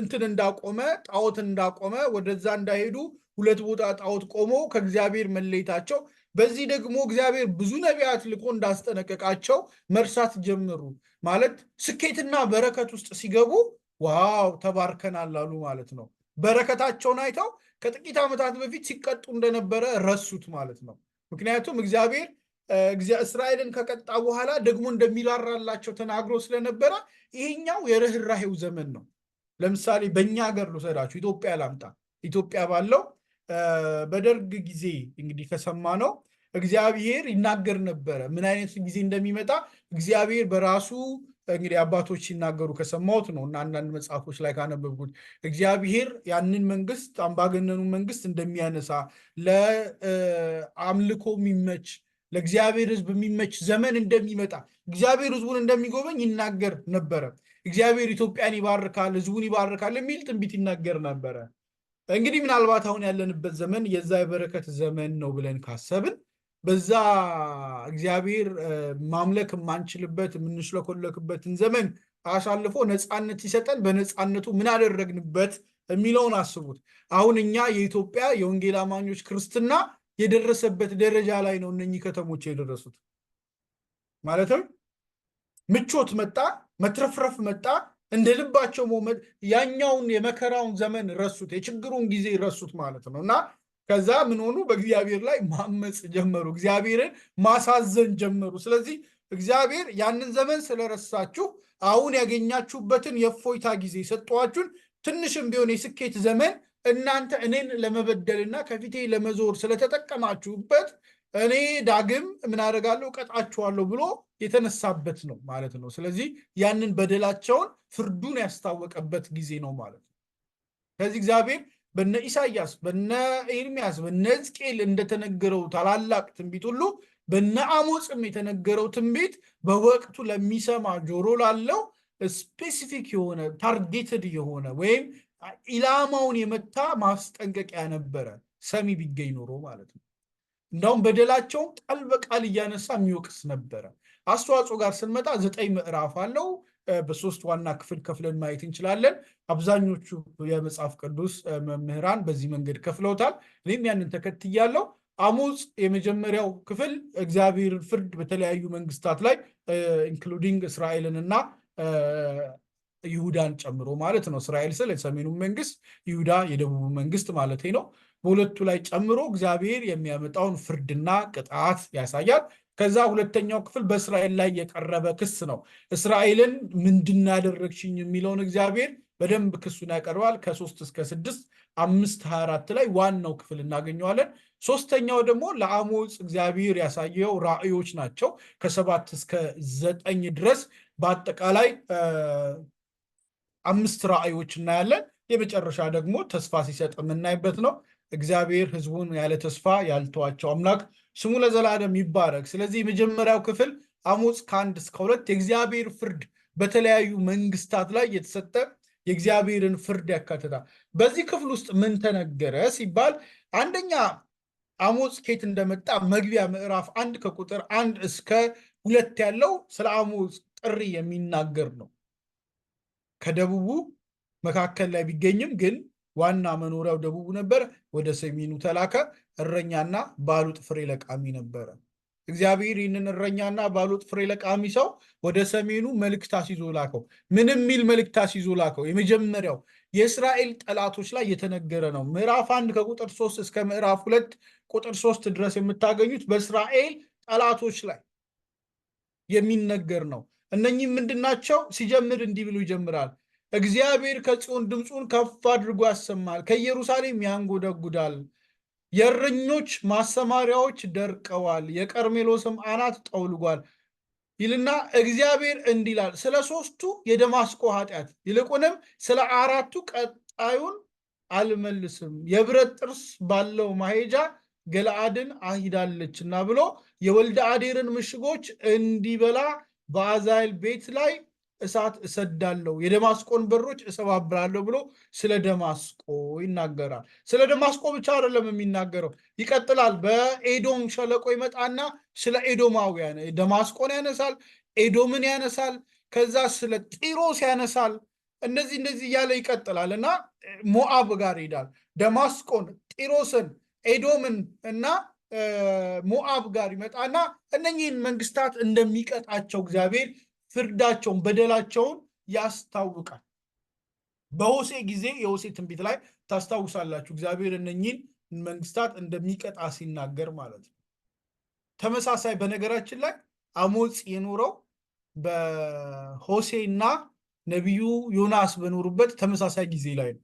Speaker 3: እንትን እንዳቆመ ጣዖት እንዳቆመ ወደዛ እንዳይሄዱ ሁለት ቦታ ጣዖት ቆሞ ከእግዚአብሔር መለየታቸው፣ በዚህ ደግሞ እግዚአብሔር ብዙ ነቢያት ልኮ እንዳስጠነቀቃቸው መርሳት ጀመሩ። ማለት ስኬትና በረከት ውስጥ ሲገቡ ዋው ተባርከናል አሉ ማለት ነው። በረከታቸውን አይተው ከጥቂት ዓመታት በፊት ሲቀጡ እንደነበረ ረሱት ማለት ነው። ምክንያቱም እግዚአብሔር እስራኤልን ከቀጣ በኋላ ደግሞ እንደሚራራላቸው ተናግሮ ስለነበረ ይሄኛው የርኅራሄው ዘመን ነው። ለምሳሌ በእኛ ሀገር ልውሰዳችሁ፣ ኢትዮጵያ ላምጣ። ኢትዮጵያ ባለው በደርግ ጊዜ እንግዲህ ከሰማነው እግዚአብሔር ይናገር ነበረ ምን አይነት ጊዜ እንደሚመጣ እግዚአብሔር በራሱ እንግዲህ አባቶች ሲናገሩ ከሰማሁት ነው እና አንዳንድ መጽሐፎች ላይ ካነበብኩት እግዚአብሔር ያንን መንግስት አምባገነኑ መንግስት እንደሚያነሳ ለአምልኮ የሚመች ለእግዚአብሔር ሕዝብ የሚመች ዘመን እንደሚመጣ እግዚአብሔር ሕዝቡን እንደሚጎበኝ ይናገር ነበረ። እግዚአብሔር ኢትዮጵያን ይባርካል፣ ሕዝቡን ይባርካል የሚል ትንቢት ይናገር ነበረ። እንግዲህ ምናልባት አሁን ያለንበት ዘመን የዛ የበረከት ዘመን ነው ብለን ካሰብን በዛ እግዚአብሔር ማምለክ የማንችልበት የምንሽለኮለክበትን ዘመን አሳልፎ ነፃነት ሲሰጠን በነፃነቱ ምን አደረግንበት የሚለውን አስቡት። አሁን እኛ የኢትዮጵያ የወንጌል አማኞች ክርስትና የደረሰበት ደረጃ ላይ ነው እነኚህ ከተሞች የደረሱት። ማለትም ምቾት መጣ፣ መትረፍረፍ መጣ፣ እንደ ልባቸው ያኛውን የመከራውን ዘመን ረሱት፣ የችግሩን ጊዜ ረሱት ማለት ነው እና ከዛ ምን ሆኑ? በእግዚአብሔር ላይ ማመፅ ጀመሩ፣ እግዚአብሔርን ማሳዘን ጀመሩ። ስለዚህ እግዚአብሔር ያንን ዘመን ስለረሳችሁ አሁን ያገኛችሁበትን የእፎይታ ጊዜ ሰጠኋችሁን ትንሽም ቢሆን የስኬት ዘመን እናንተ እኔን ለመበደልና ከፊቴ ለመዞር ስለተጠቀማችሁበት እኔ ዳግም ምን አደርጋለሁ? ቀጣችኋለሁ ብሎ የተነሳበት ነው ማለት ነው። ስለዚህ ያንን በደላቸውን ፍርዱን ያስታወቀበት ጊዜ ነው ማለት ነው። ከዚህ እግዚአብሔር በነ ኢሳያስ በነ ኤርሚያስ በነ ሕዝቅኤል እንደተነገረው ታላላቅ ትንቢት ሁሉ በነ አሞጽም የተነገረው ትንቢት በወቅቱ ለሚሰማ ጆሮ ላለው ስፔሲፊክ የሆነ ታርጌትድ የሆነ ወይም ኢላማውን የመታ ማስጠንቀቂያ ነበረ፣ ሰሚ ቢገኝ ኖሮ ማለት ነው። እንዳውም በደላቸውን ቃል በቃል እያነሳ የሚወቅስ ነበረ። አስተዋጽኦ ጋር ስንመጣ 9 ምዕራፍ አለው። በ3 ዋና ክፍል ከፍለን ማየት እንችላለን። አብዛኞቹ የመጽሐፍ ቅዱስ መምህራን በዚህ መንገድ ከፍለውታል። እኔም ያንን ተከትያለሁ። አሞጽ የመጀመሪያው ክፍል እግዚአብሔር ፍርድ በተለያዩ መንግስታት ላይ ኢንክሉዲንግ እስራኤልን እና ይሁዳን ጨምሮ ማለት ነው። እስራኤል ስል የሰሜኑ መንግስት፣ ይሁዳ የደቡቡ መንግስት ማለት ነው። በሁለቱ ላይ ጨምሮ እግዚአብሔር የሚያመጣውን ፍርድና ቅጣት ያሳያል። ከዛ ሁለተኛው ክፍል በእስራኤል ላይ የቀረበ ክስ ነው። እስራኤልን ምንድን ያደረግሽኝ የሚለውን እግዚአብሔር በደንብ ክሱን ያቀርባል። ከ3 እስከ 6 5:24 ላይ ዋናው ክፍል እናገኘዋለን። ሶስተኛው ደግሞ ለአሞጽ እግዚአብሔር ያሳየው ራእዮች ናቸው። ከ7 እስከ 9 ድረስ በአጠቃላይ 5 ራእዮች እናያለን። የመጨረሻ ደግሞ ተስፋ ሲሰጥ የምናይበት ነው። እግዚአብሔር ሕዝቡን ያለ ተስፋ ያልተዋቸው አምላክ ስሙ ለዘላለም ይባረክ። ስለዚህ የመጀመሪያው ክፍል አሞጽ ከ1 እስከ 2 የእግዚአብሔር ፍርድ በተለያዩ መንግስታት ላይ የተሰጠ የእግዚአብሔርን ፍርድ ያካትታል። በዚህ ክፍል ውስጥ ምን ተነገረ ሲባል አንደኛ አሞጽ ከየት እንደመጣ መግቢያ ምዕራፍ 1 ከቁጥር 1 እስከ 2 ያለው ስለ አሞጽ ጥሪ የሚናገር ነው። ከደቡቡ መካከል ላይ ቢገኝም ግን ዋና መኖሪያው ደቡቡ ነበር። ወደ ሰሜኑ ተላከ። እረኛና ባሉጥ ፍሬ ለቃሚ ነበረ። እግዚአብሔር ይህንን እረኛና ባሉጥ ፍሬ ለቃሚ ሰው ወደ ሰሜኑ መልእክት አስይዞ ላከው። ምንም የሚል መልእክት አስይዞ ላከው። የመጀመሪያው የእስራኤል ጠላቶች ላይ የተነገረ ነው። ምዕራፍ 1 ከቁጥር 3 እስከ ምዕራፍ 2 ቁጥር 3 ድረስ የምታገኙት በእስራኤል ጠላቶች ላይ የሚነገር ነው። እነኚህ ምንድናቸው? ሲጀምር እንዲህ ብሎ ይጀምራል። እግዚአብሔር ከጽዮን ድምፁን ከፍ አድርጎ ያሰማል፣ ከኢየሩሳሌም ያንጎደጉዳል። የእረኞች ማሰማሪያዎች ደርቀዋል፣ የቀርሜሎስም አናት ጠውልጓል ይልና እግዚአብሔር እንዲህ ይላል፣ ስለ 3ቱ የደማስቆ ኃጢአት ይልቁንም ስለ 4ቱ ቀጣዩን አልመልስም። የብረት ጥርስ ባለው ማሄጃ ገለአድን አሂዳለችና ብሎ የወልደ አዴርን ምሽጎች እንዲበላ በአዛሄል ቤት ላይ እሳት እሰዳለሁ፣ የደማስቆን በሮች እሰባብራለሁ ብሎ ስለ ደማስቆ ይናገራል። ስለ ደማስቆ ብቻ አይደለም የሚናገረው፣ ይቀጥላል። በኤዶም ሸለቆ ይመጣና ስለ ኤዶማውያን ደማስቆን ያነሳል፣ ኤዶምን ያነሳል፣ ከዛ ስለ ጢሮስ ያነሳል። እንደዚህ እያለ ይቀጥላል እና ሞዓብ ጋር ይሄዳል። ደማስቆን፣ ጢሮስን፣ ኤዶምን እና ሞዓብ ጋር ይመጣና እነኚህን መንግስታት እንደሚቀጣቸው እግዚአብሔር ፍርዳቸውን በደላቸውን ያስታውቃል። በሆሴ ጊዜ የሆሴ ትንቢት ላይ ታስታውሳላችሁ፣ እግዚአብሔር እነኚህን መንግስታት እንደሚቀጣ ሲናገር ማለት ነው። ተመሳሳይ በነገራችን ላይ አሞጽ የኖረው በሆሴና ነቢዩ ዮናስ በኖሩበት ተመሳሳይ ጊዜ ላይ ነው።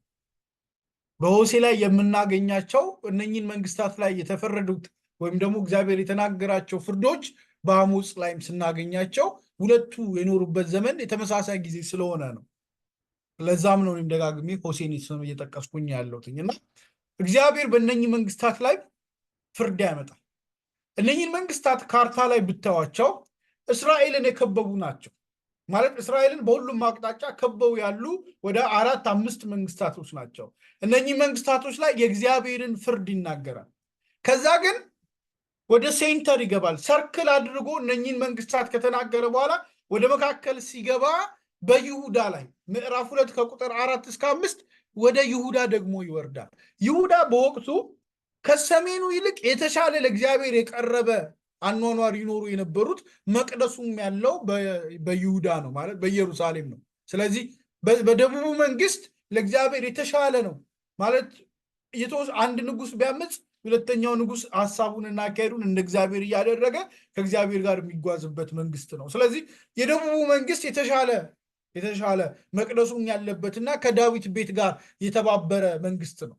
Speaker 3: በሆሴ ላይ የምናገኛቸው እነኚህን መንግስታት ላይ የተፈረዱት ወይም ደግሞ እግዚአብሔር የተናገራቸው ፍርዶች በአሞጽ ላይም ስናገኛቸው ሁለቱ የኖሩበት ዘመን የተመሳሳይ ጊዜ ስለሆነ ነው። ለዛም ነው እኔም ደጋግሜ ሆሴን እየጠቀስኩኝ ያለሁትኝ እና እግዚአብሔር በእነኚህ መንግስታት ላይ ፍርድ ያመጣል። እነኚህን መንግስታት ካርታ ላይ ብታዋቸው እስራኤልን የከበቡ ናቸው ማለት እስራኤልን በሁሉም አቅጣጫ ከበው ያሉ ወደ 4-5 መንግስታቶች ናቸው። እነኚህ መንግስታቶች ላይ የእግዚአብሔርን ፍርድ ይናገራል። ከዛ ግን ወደ ሴንተር ይገባል። ሰርክል አድርጎ እነኚህን መንግስታት ከተናገረ በኋላ ወደ መካከል ሲገባ በይሁዳ ላይ ምዕራፍ 2 ከቁጥር 4 እስከ 5 ወደ ይሁዳ ደግሞ ይወርዳል። ይሁዳ በወቅቱ ከሰሜኑ ይልቅ የተሻለ ለእግዚአብሔር የቀረበ አኗኗር ይኖሩ የነበሩት መቅደሱም ያለው በይሁዳ ነው ማለት በኢየሩሳሌም ነው። ስለዚህ በደቡቡ መንግስት ለእግዚአብሔር የተሻለ ነው ማለት አንድ ንጉስ ቢያምፅ ሁለተኛው ንጉስ ሐሳቡንና አካሄዱን እንደ እግዚአብሔር እያደረገ ከእግዚአብሔር ጋር የሚጓዝበት መንግስት ነው። ስለዚህ የደቡቡ መንግስት የተሻለ መቅደሱም ያለበትና ከዳዊት ቤት ጋር የተባበረ መንግስት ነው።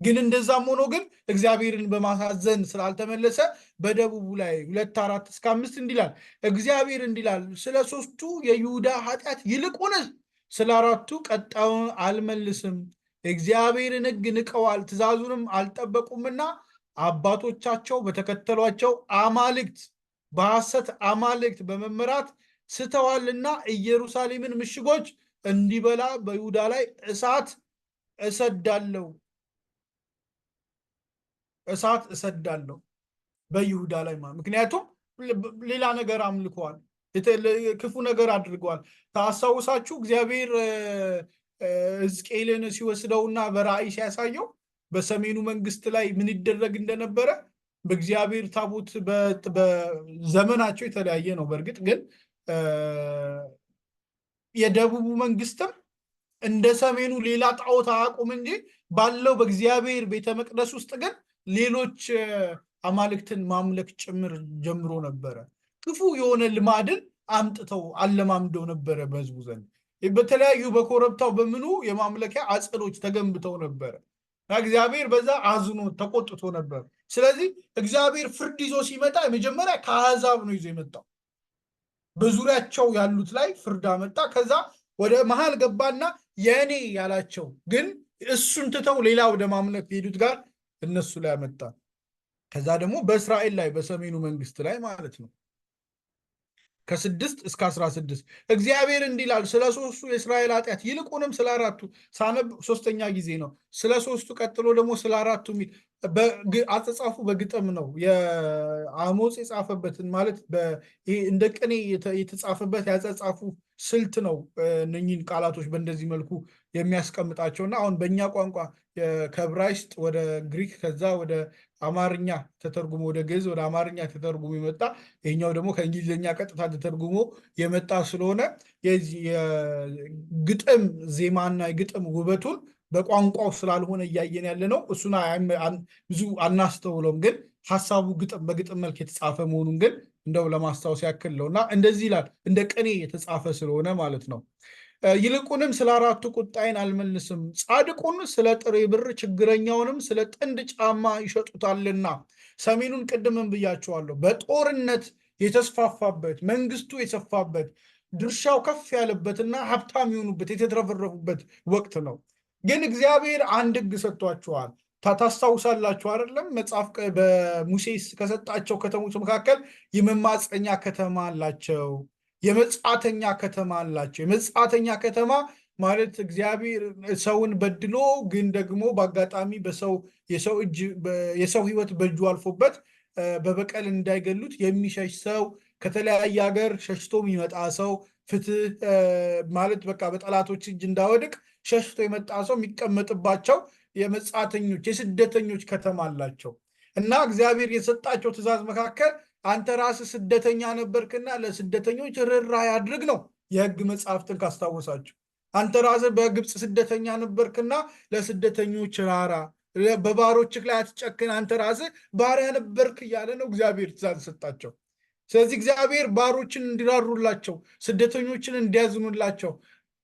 Speaker 3: ግን እንደዛም ሆኖ ግን እግዚአብሔርን በማሳዘን ስላልተመለሰ በደቡቡ ላይ 2-4 እስከ 5 እንዲላል እግዚአብሔር እንዲላል ስለ 3ቱ የይሁዳ ኃጢአት ይልቁንስ ስለ 4ቱ ቀጣዩን አልመልስም። እግዚአብሔርን ሕግ ንቀዋል፣ ትእዛዙንም አልጠበቁምና አባቶቻቸው በተከተሏቸው አማልክት በሐሰት አማልክት በመመራት ስተዋልና ኢየሩሳሌምን ምሽጎች እንዲበላ በይሁዳ ላይ እሳት እሰዳለሁ በይሁዳ ላይ ማለት ምክንያቱም ሌላ ነገር አምልከዋል፣ ክፉ ነገር አድርገዋል። ታስታውሳችሁ እግዚአብሔር ሕዝቅኤልን ሲወስደውና በራእይ ሲያሳየው በሰሜኑ መንግስት ላይ ምን ይደረግ እንደነበረ በእግዚአብሔር ታቦት በዘመናቸው የተለያየ ነው። በእርግጥ ግን የደቡቡ መንግስትም እንደ ሰሜኑ ሌላ ጣዖት አያውቁም እንጂ ባለው በእግዚአብሔር ቤተ መቅደስ ውስጥ ግን ሌሎች አማልክትን ማምለክ ጭምር ጀምሮ ነበረ። ክፉ የሆነ ልማድን አምጥተው አለማምደው ነበረ በህዝቡ ዘንድ። በተለያዩ በኮረብታው በምኑ የማምለኪያ አጸዶች ተገንብተው ነበረ። እግዚአብሔር በዛ አዝኖ ተቆጥቶ ነበር። ስለዚህ እግዚአብሔር ፍርድ ይዞ ሲመጣ የመጀመሪያ ከአሕዛብ ነው ይዞ የመጣው። በዙሪያቸው ያሉት ላይ ፍርድ አመጣ። ከዛ ወደ መሃል ገባና የእኔ ያላቸው ግን እሱን ትተው ሌላ ወደ ማምለክ ሄዱት ጋር እነሱ ላይ አመጣ። ከዛ ደግሞ በእስራኤል ላይ በሰሜኑ መንግስት ላይ ማለት ነው ከ6 እስከ 16 እግዚአብሔር እንዲህ ይላል ስለ 3ቱ የእስራኤል ኃጢአት ይልቁንም ስለ 4ቱ ሳነብ 3ኛ ጊዜ ነው። ስለ 3ቱ ቀጥሎ ደግሞ ስለ 4ቱ አጻጻፉ በግጥም ነው የአሞጽ የጻፈበትን ማለት እንደ ቅኔ የተጻፈበት ያጻጻፉ ስልት ነው። እነኚህን ቃላቶች በእንደዚህ መልኩ የሚያስቀምጣቸውና አሁን በእኛ ቋንቋ ከዕብራይስጥ ወደ ግሪክ ከዛ ወደ አማርኛ ተተርጉሞ ወደ ግዕዝ ወደ አማርኛ ተተርጉሞ የመጣ ይሄኛው ደግሞ ከእንግሊዝኛ ቀጥታ ተተርጉሞ የመጣ ስለሆነ የግጥም ዜማና የግጥም ውበቱን በቋንቋው ስላልሆነ እያየን ያለ ነው። እሱን ብዙ አናስተውለውም፣ ግን ሀሳቡ ግጥም በግጥም መልክ የተጻፈ መሆኑን ግን እንደው ለማስታወስ ያክል ነው እና እንደዚህ ይላል፣ እንደ ቅኔ የተጻፈ ስለሆነ ማለት ነው። ይልቁንም ስለ አራቱ ቁጣዬን አልመልስም፣ ጻድቁን ስለ ጥሬ ብር ችግረኛውንም ስለ ጥንድ ጫማ ይሸጡታልና። ሰሜኑን ቅድምን ብያቸዋለሁ። በጦርነት የተስፋፋበት መንግስቱ የሰፋበት ድርሻው ከፍ ያለበትና ሀብታም የሆኑበት የተትረፈረፉበት ወቅት ነው። ግን እግዚአብሔር አንድ ሕግ ሰጥቷቸዋል። ታስታውሳላችሁ አይደለም? መጽሐፍ በሙሴ ከሰጣቸው ከተሞች መካከል የመማፀኛ ከተማ አላቸው፣ የመጻተኛ ከተማ አላቸው። የመጻተኛ ከተማ ማለት እግዚአብሔር ሰውን በድሎ ግን ደግሞ በአጋጣሚ የሰው ሕይወት በእጁ አልፎበት በበቀል እንዳይገሉት የሚሸሽ ሰው፣ ከተለያየ ሀገር ሸሽቶ የሚመጣ ሰው፣ ፍትህ ማለት በቃ በጠላቶች እጅ እንዳወድቅ ሸሽቶ የመጣ ሰው የሚቀመጥባቸው የመጻተኞች የስደተኞች ከተማ አላቸው። እና እግዚአብሔር የሰጣቸው ትእዛዝ መካከል አንተ ራስህ ስደተኛ ነበርክና ለስደተኞች ርኅራኄ አድርግ ነው። የሕግ መጽሐፍትን ካስታወሳችሁ አንተ ራስህ በግብፅ ስደተኛ ነበርክና ለስደተኞች ራራ፣ በባሮችህ ላይ አትጨክን፣ አንተ ራስህ ባሪያ ነበርክ እያለ ነው እግዚአብሔር ትእዛዝ ሰጣቸው። ስለዚህ እግዚአብሔር ባሮችን እንዲራሩላቸው፣ ስደተኞችን እንዲያዝኑላቸው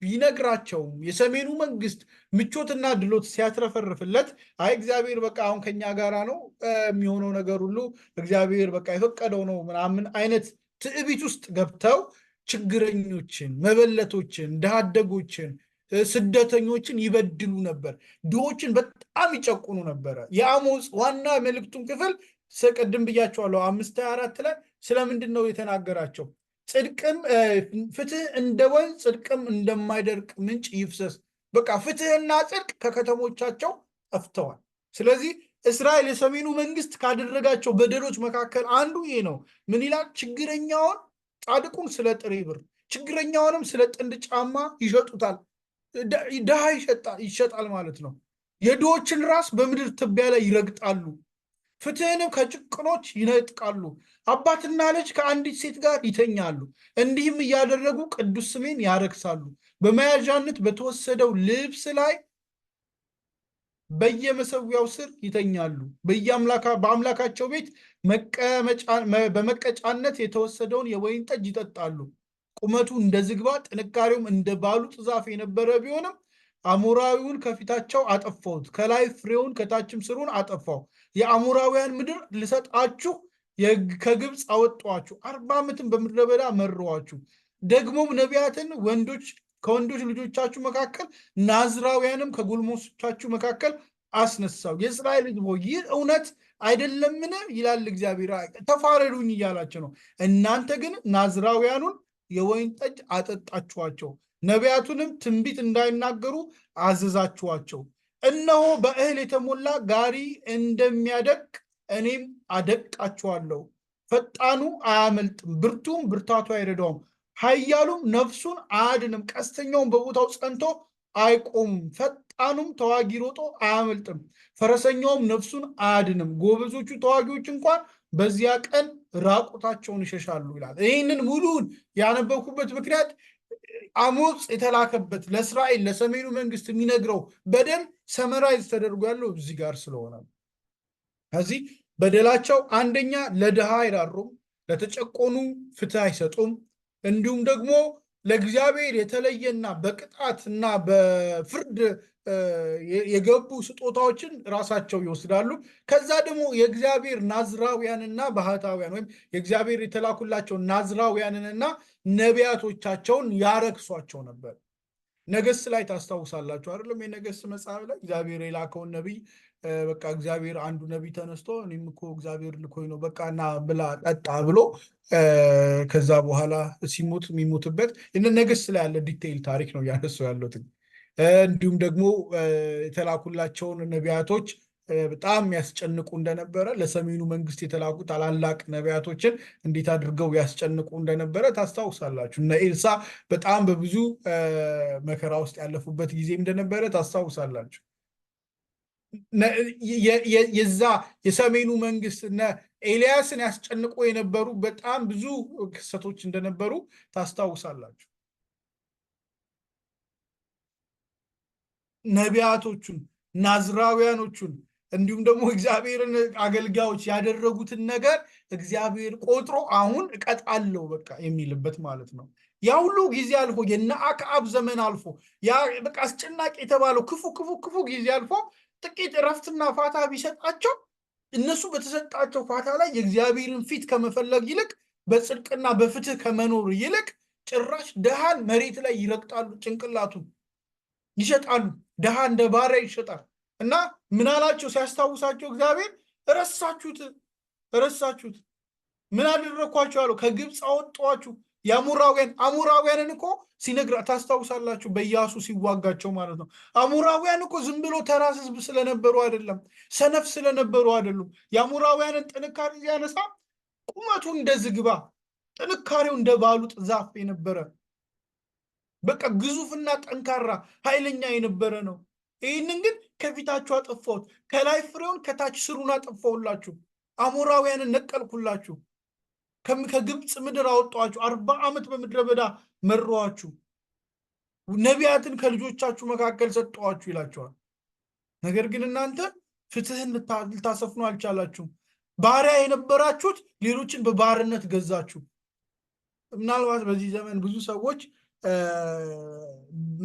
Speaker 3: ቢነግራቸውም የሰሜኑ መንግስት ምቾትና ድሎት ሲያትረፈርፍለት አይ እግዚአብሔር በቃ አሁን ከኛ ጋራ ነው የሚሆነው ነገር ሁሉ እግዚአብሔር በቃ የፈቀደው ነው ምናምን አይነት ትዕቢት ውስጥ ገብተው ችግረኞችን፣ መበለቶችን፣ ድሃ አደጎችን፣ ስደተኞችን ይበድሉ ነበር። ድሆችን በጣም ይጨቁኑ ነበረ። የአሞጽ ዋና መልእክቱን ክፍል ቅድም ብያቸዋለሁ 5:24 ላይ ስለምንድን ነው የተናገራቸው? ጽድቅም ፍትህ እንደ ወንዝ ጽድቅም እንደማይደርቅ ምንጭ ይፍሰስ። በቃ ፍትህና ጽድቅ ከከተሞቻቸው ጠፍተዋል። ስለዚህ እስራኤል የሰሜኑ መንግስት ካደረጋቸው በደሎች መካከል አንዱ ይሄ ነው። ምን ይላል? ችግረኛውን ጻድቁን ስለ ጥሬ ብር ችግረኛውንም ስለ ጥንድ ጫማ ይሸጡታል። ድሃ ይሸጣል ማለት ነው። የድሆችን ራስ በምድር ትቢያ ላይ ይረግጣሉ። ፍትህንም ከጭቅኖች ይነጥቃሉ። አባትና ልጅ ከአንዲት ሴት ጋር ይተኛሉ። እንዲህም እያደረጉ ቅዱስ ስሜን ያረክሳሉ። በመያዣነት በተወሰደው ልብስ ላይ በየመሰዊያው ስር ይተኛሉ። በአምላካቸው ቤት በመቀጫነት የተወሰደውን የወይን ጠጅ ይጠጣሉ። ቁመቱ እንደ ዝግባ ጥንካሬውም እንደ ባሉጥ ዛፍ የነበረ ቢሆንም አሞራዊውን ከፊታቸው አጠፋሁት፣ ከላይ ፍሬውን ከታችም ስሩን አጠፋው። የአሞራውያን ምድር ልሰጣችሁ ከግብፅ አወጣኋችሁ፣ 40 ዓመትን በምድረ በዳ መራኋችሁ። ደግሞም ነቢያትን ከወንዶች ልጆቻችሁ መካከል ናዝራውያንም ከጎልማሶቻችሁ መካከል አስነሳው። የእስራኤል ሕዝብ ሆይ ይህ እውነት አይደለምን? ይላል እግዚአብሔር። ተፋረዱኝ እያላቸው ነው። እናንተ ግን ናዝራውያኑን የወይን ጠጅ አጠጣችኋቸው፣ ነቢያቱንም ትንቢት እንዳይናገሩ አዘዛችኋቸው። እነሆ በእህል የተሞላ ጋሪ እንደሚያደቅ እኔም አደቃችኋለሁ። ፈጣኑ አያመልጥም፣ ብርቱም ብርታቱ አይረዳውም፣ ኃያሉም ነፍሱን አያድንም። ቀስተኛውም በቦታው ጸንቶ አይቆሙም። ፈጣኑም ተዋጊ ሮጦ አያመልጥም፣ ፈረሰኛውም ነፍሱን አያድንም። ጎበዞቹ ተዋጊዎች እንኳን በዚያ ቀን ራቁታቸውን ይሸሻሉ ይላል። ይህንን ሙሉን ያነበብኩበት ምክንያት አሞጽ የተላከበት ለእስራኤል ለሰሜኑ መንግስት የሚነግረው በደል ሰመራይዝ ተደርጎ ያለው እዚህ ጋር ስለሆነ ከዚህ በደላቸው አንደኛ ለድሃ አይራሩም፣ ለተጨቆኑ ፍትህ አይሰጡም። እንዲሁም ደግሞ ለእግዚአብሔር የተለየና በቅጣትና በፍርድ የገቡ ስጦታዎችን ራሳቸው ይወስዳሉ። ከዛ ደግሞ የእግዚአብሔር ናዝራውያንና ባህታውያን ወይም የእግዚአብሔር የተላኩላቸው ናዝራውያንንና ነቢያቶቻቸውን ያረክሷቸው ነበር። ነገሥት ላይ ታስታውሳላችሁ አይደለም? የነገሥት መጽሐፍ ላይ እግዚአብሔር የላከውን ነቢይ በቃ እግዚአብሔር አንዱ ነቢይ ተነስቶ እኔም እኮ እግዚአብሔር ልኮኝ ነው በቃ ና ብላ ጠጣ ብሎ ከዛ በኋላ ሲሞት የሚሞትበት ነገሥት ላይ ያለ ዲቴይል ታሪክ ነው እያነሱ ያሉት። እንዲሁም ደግሞ የተላኩላቸውን ነቢያቶች በጣም ያስጨንቁ እንደነበረ ለሰሜኑ መንግስት የተላኩ ታላላቅ ነቢያቶችን እንዴት አድርገው ያስጨንቁ እንደነበረ ታስታውሳላችሁ። እነ ኤልሳ በጣም በብዙ መከራ ውስጥ ያለፉበት ጊዜ እንደነበረ ታስታውሳላችሁ። የዛ የሰሜኑ መንግስት እነ ኤልያስን ያስጨንቁ የነበሩ በጣም ብዙ ክስተቶች እንደነበሩ ታስታውሳላችሁ። ነቢያቶቹን ናዝራውያኖቹን እንዲሁም ደግሞ እግዚአብሔርን አገልጋዮች ያደረጉትን ነገር እግዚአብሔር ቆጥሮ አሁን እቀጣለሁ በቃ የሚልበት ማለት ነው። ያ ሁሉ ጊዜ አልፎ የነ አክዓብ ዘመን አልፎ ያ በቃ አስጨናቂ የተባለው ክፉ ጊዜ አልፎ ጥቂት እረፍትና ፋታ ቢሰጣቸው እነሱ በተሰጣቸው ፋታ ላይ የእግዚአብሔርን ፊት ከመፈለግ ይልቅ በጽድቅና በፍትህ ከመኖር ይልቅ ጭራሽ ድሃን መሬት ላይ ይረግጣሉ፣ ጭንቅላቱን ይሸጣሉ። ድሃ እንደ ባሪያ ይሸጣል። እና ምን አላቸው ሲያስታውሳቸው እግዚአብሔር ረሳችሁት። ምን አደረኳችሁ አለው። ከግብፅ አወጣኋችሁ። አሞራውያንን እኮ ሲነግራ ታስታውሳላችሁ፣ በኢያሱ ሲዋጋቸው ማለት ነው። አሞራውያን እኮ ዝም ብሎ ተራ ህዝብ ስለነበሩ አይደለም፣ ሰነፍ ስለነበሩ አይደሉም። የአሞራውያንን ጥንካሬ ሲያነሳ ቁመቱ እንደ ዝግባ ጥንካሬው እንደ ባሉጥ ዛፍ የነበረ በቃ ግዙፍና ጠንካራ ኃይለኛ የነበረ ነው። ይህንን ግን ከፊታችሁ አጠፋሁት፣ ከላይ ፍሬውን ከታች ስሩን አጠፋሁላችሁ፣ አሞራውያንን ነቀልኩላችሁ፣ ከግብፅ ምድር አወጣኋችሁ፣ 40 ዓመት በምድረ በዳ መራኋችሁ፣ ነቢያትን ከልጆቻችሁ መካከል ሰጠኋችሁ ይላቸዋል። ነገር ግን እናንተ ፍትህን ልታሰፍኑ አልቻላችሁም። ባሪያ የነበራችሁት ሌሎችን በባርነት ገዛችሁ። ምናልባት በዚህ ዘመን ብዙ ሰዎች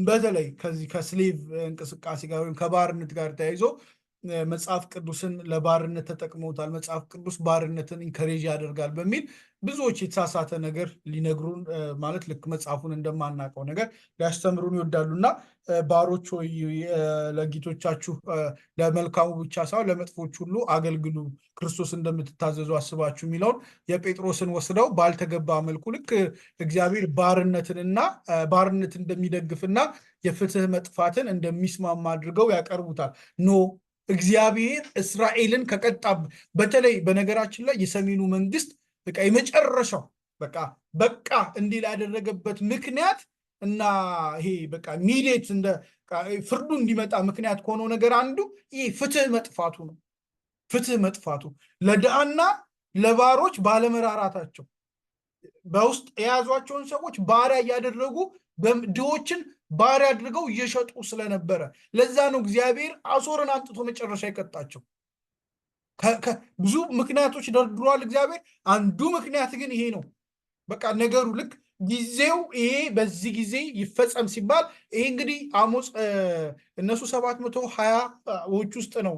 Speaker 3: በተለይ ከዚህ ከስሌቭ እንቅስቃሴ ጋር ወይም ከባርነት ጋር ተያይዞ መጽሐፍ ቅዱስን ለባርነት ተጠቅመውታል። መጽሐፍ ቅዱስ ባርነትን ኢንከሬጅ ያደርጋል በሚል ብዙዎች የተሳሳተ ነገር ሊነግሩን ማለት ልክ መጽሐፉን እንደማናውቀው ነገር ሊያስተምሩን ይወዳሉና ባሮች ሆይ ለጌቶቻችሁ ለመልካሙ ብቻ ሳይሆን ለመጥፎች ሁሉ አገልግሉ፣ ክርስቶስ እንደምትታዘዙ አስባችሁ የሚለውን የጴጥሮስን ወስደው ባልተገባ መልኩ ልክ እግዚአብሔር ባርነት እንደሚደግፍና የፍትህ መጥፋትን እንደሚስማማ አድርገው ያቀርቡታል። ኖ እግዚአብሔር እስራኤልን ከቀጣብ በተለይ በነገራችን ላይ የሰሜኑ መንግስት በቃ የመጨረሻው በቃ እንዲል ያደረገበት ምክንያት እና ይሄ በቃ ሚሌት እንደ ፍርዱ እንዲመጣ ምክንያት ከሆነው ነገር አንዱ ይሄ ፍትህ መጥፋቱ ነው። ፍትህ መጥፋቱ ለድሃና ለባሮች ባለመራራታቸው በውስጥ የያዟቸውን ሰዎች ባሪያ እያደረጉ ድሆችን ባሪያ አድርገው እየሸጡ ስለነበረ ለዛ ነው እግዚአብሔር አሶርን አምጥቶ መጨረሻ ይቀጣቸው። ብዙ ምክንያቶች ደርድሯል እግዚአብሔር። አንዱ ምክንያት ግን ይሄ ነው። በቃ ነገሩ ልክ ጊዜው ይሄ በዚህ ጊዜ ይፈጸም ሲባል ይሄ እንግዲህ አሞጽ እነሱ 720ዎች ውስጥ ነው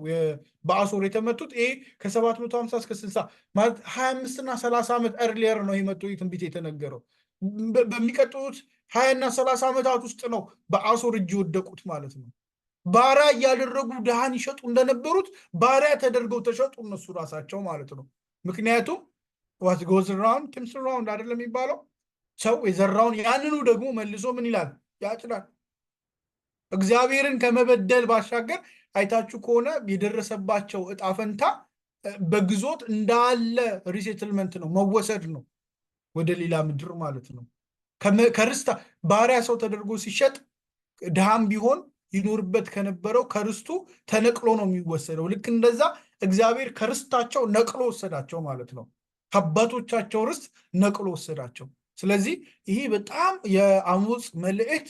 Speaker 3: በአሶር የተመቱት። ይሄ ከ750 እስከ 60 ማለት 25 እና 30 ዓመት ኤርሊየር ነው የመጡ ትንቢት የተነገረው። በሚቀጥሉት 20 እና 30 ዓመታት ውስጥ ነው በአሶር እጅ የወደቁት ማለት ነው። ባሪያ እያደረጉ ድሃን ይሸጡ እንደነበሩት ባሪያ ተደርገው ተሸጡ እነሱ ራሳቸው ማለት ነው። ምክንያቱም what goes around comes around አይደለም የሚባለው። ሰው የዘራውን ያንኑ ደግሞ መልሶ ምን ይላል? ያጭዳል። እግዚአብሔርን ከመበደል ባሻገር አይታችሁ ከሆነ የደረሰባቸው እጣ ፈንታ በግዞት እንዳለ ሪሴትልመንት ነው፣ መወሰድ ነው ወደ ሌላ ምድር ማለት ነው። ከርስታ ባሪያ ሰው ተደርጎ ሲሸጥ ድሃም ቢሆን ይኖርበት ከነበረው ከርስቱ ተነቅሎ ነው የሚወሰደው። ልክ እንደዛ እግዚአብሔር ከርስታቸው ነቅሎ ወሰዳቸው ማለት ነው። ከአባቶቻቸው ርስት ነቅሎ ወሰዳቸው። ስለዚህ ይሄ በጣም የአሞጽ መልእክት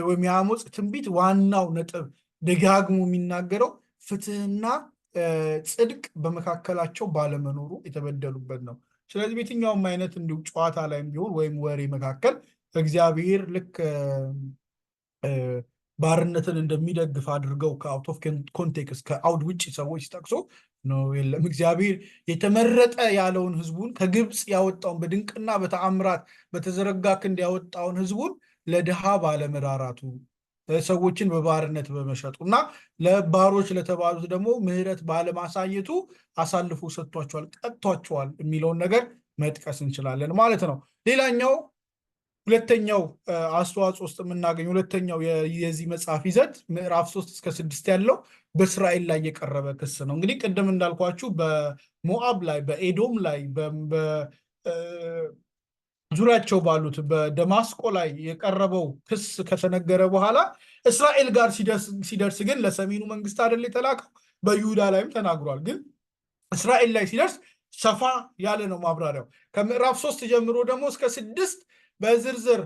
Speaker 3: ወይም የአሞጽ ትንቢት ዋናው ነጥብ ደጋግሞ የሚናገረው ፍትህና ጽድቅ በመካከላቸው ባለመኖሩ የተበደሉበት ነው። ስለዚህ በየትኛውም አይነት እንዲሁ ጨዋታ ላይም ቢሆን ወይም ወሬ መካከል እግዚአብሔር ልክ ባርነትን እንደሚደግፍ አድርገው ከአውት ኦፍ ኮንቴክስት ከአውድ ውጭ ሰዎች ሲጠቅሱ ነው የለም። እግዚአብሔር የተመረጠ ያለውን ህዝቡን ከግብፅ ያወጣውን በድንቅና በተአምራት በተዘረጋ ክንድ ያወጣውን ህዝቡን ለድሃ ባለመራራቱ ሰዎችን በባርነት በመሸጡ እና ለባሮች ለተባሉት ደግሞ ምህረት ባለማሳየቱ አሳልፎ ሰጥቷቸዋል፣ ቀጥቷቸዋል የሚለውን ነገር መጥቀስ እንችላለን ማለት ነው። ሌላኛው ሁለተኛው አስተዋጽኦ ውስጥ የምናገኘው ሁለተኛው የዚህ መጽሐፍ ይዘት ምዕራፍ 3 እስከ 6 ያለው በእስራኤል ላይ የቀረበ ክስ ነው። እንግዲህ ቅድም እንዳልኳችሁ በሞአብ ላይ፣ በኤዶም ላይ፣ ዙሪያቸው ባሉት በደማስቆ ላይ የቀረበው ክስ ከተነገረ በኋላ እስራኤል ጋር ሲደርስ ግን ለሰሜኑ መንግስት አይደል የተላከው፣ በይሁዳ ላይም ተናግሯል። ግን እስራኤል ላይ ሲደርስ ሰፋ ያለ ነው ማብራሪያው። ከምዕራፍ 3 ጀምሮ ደግሞ እስከ 6 በዝርዝር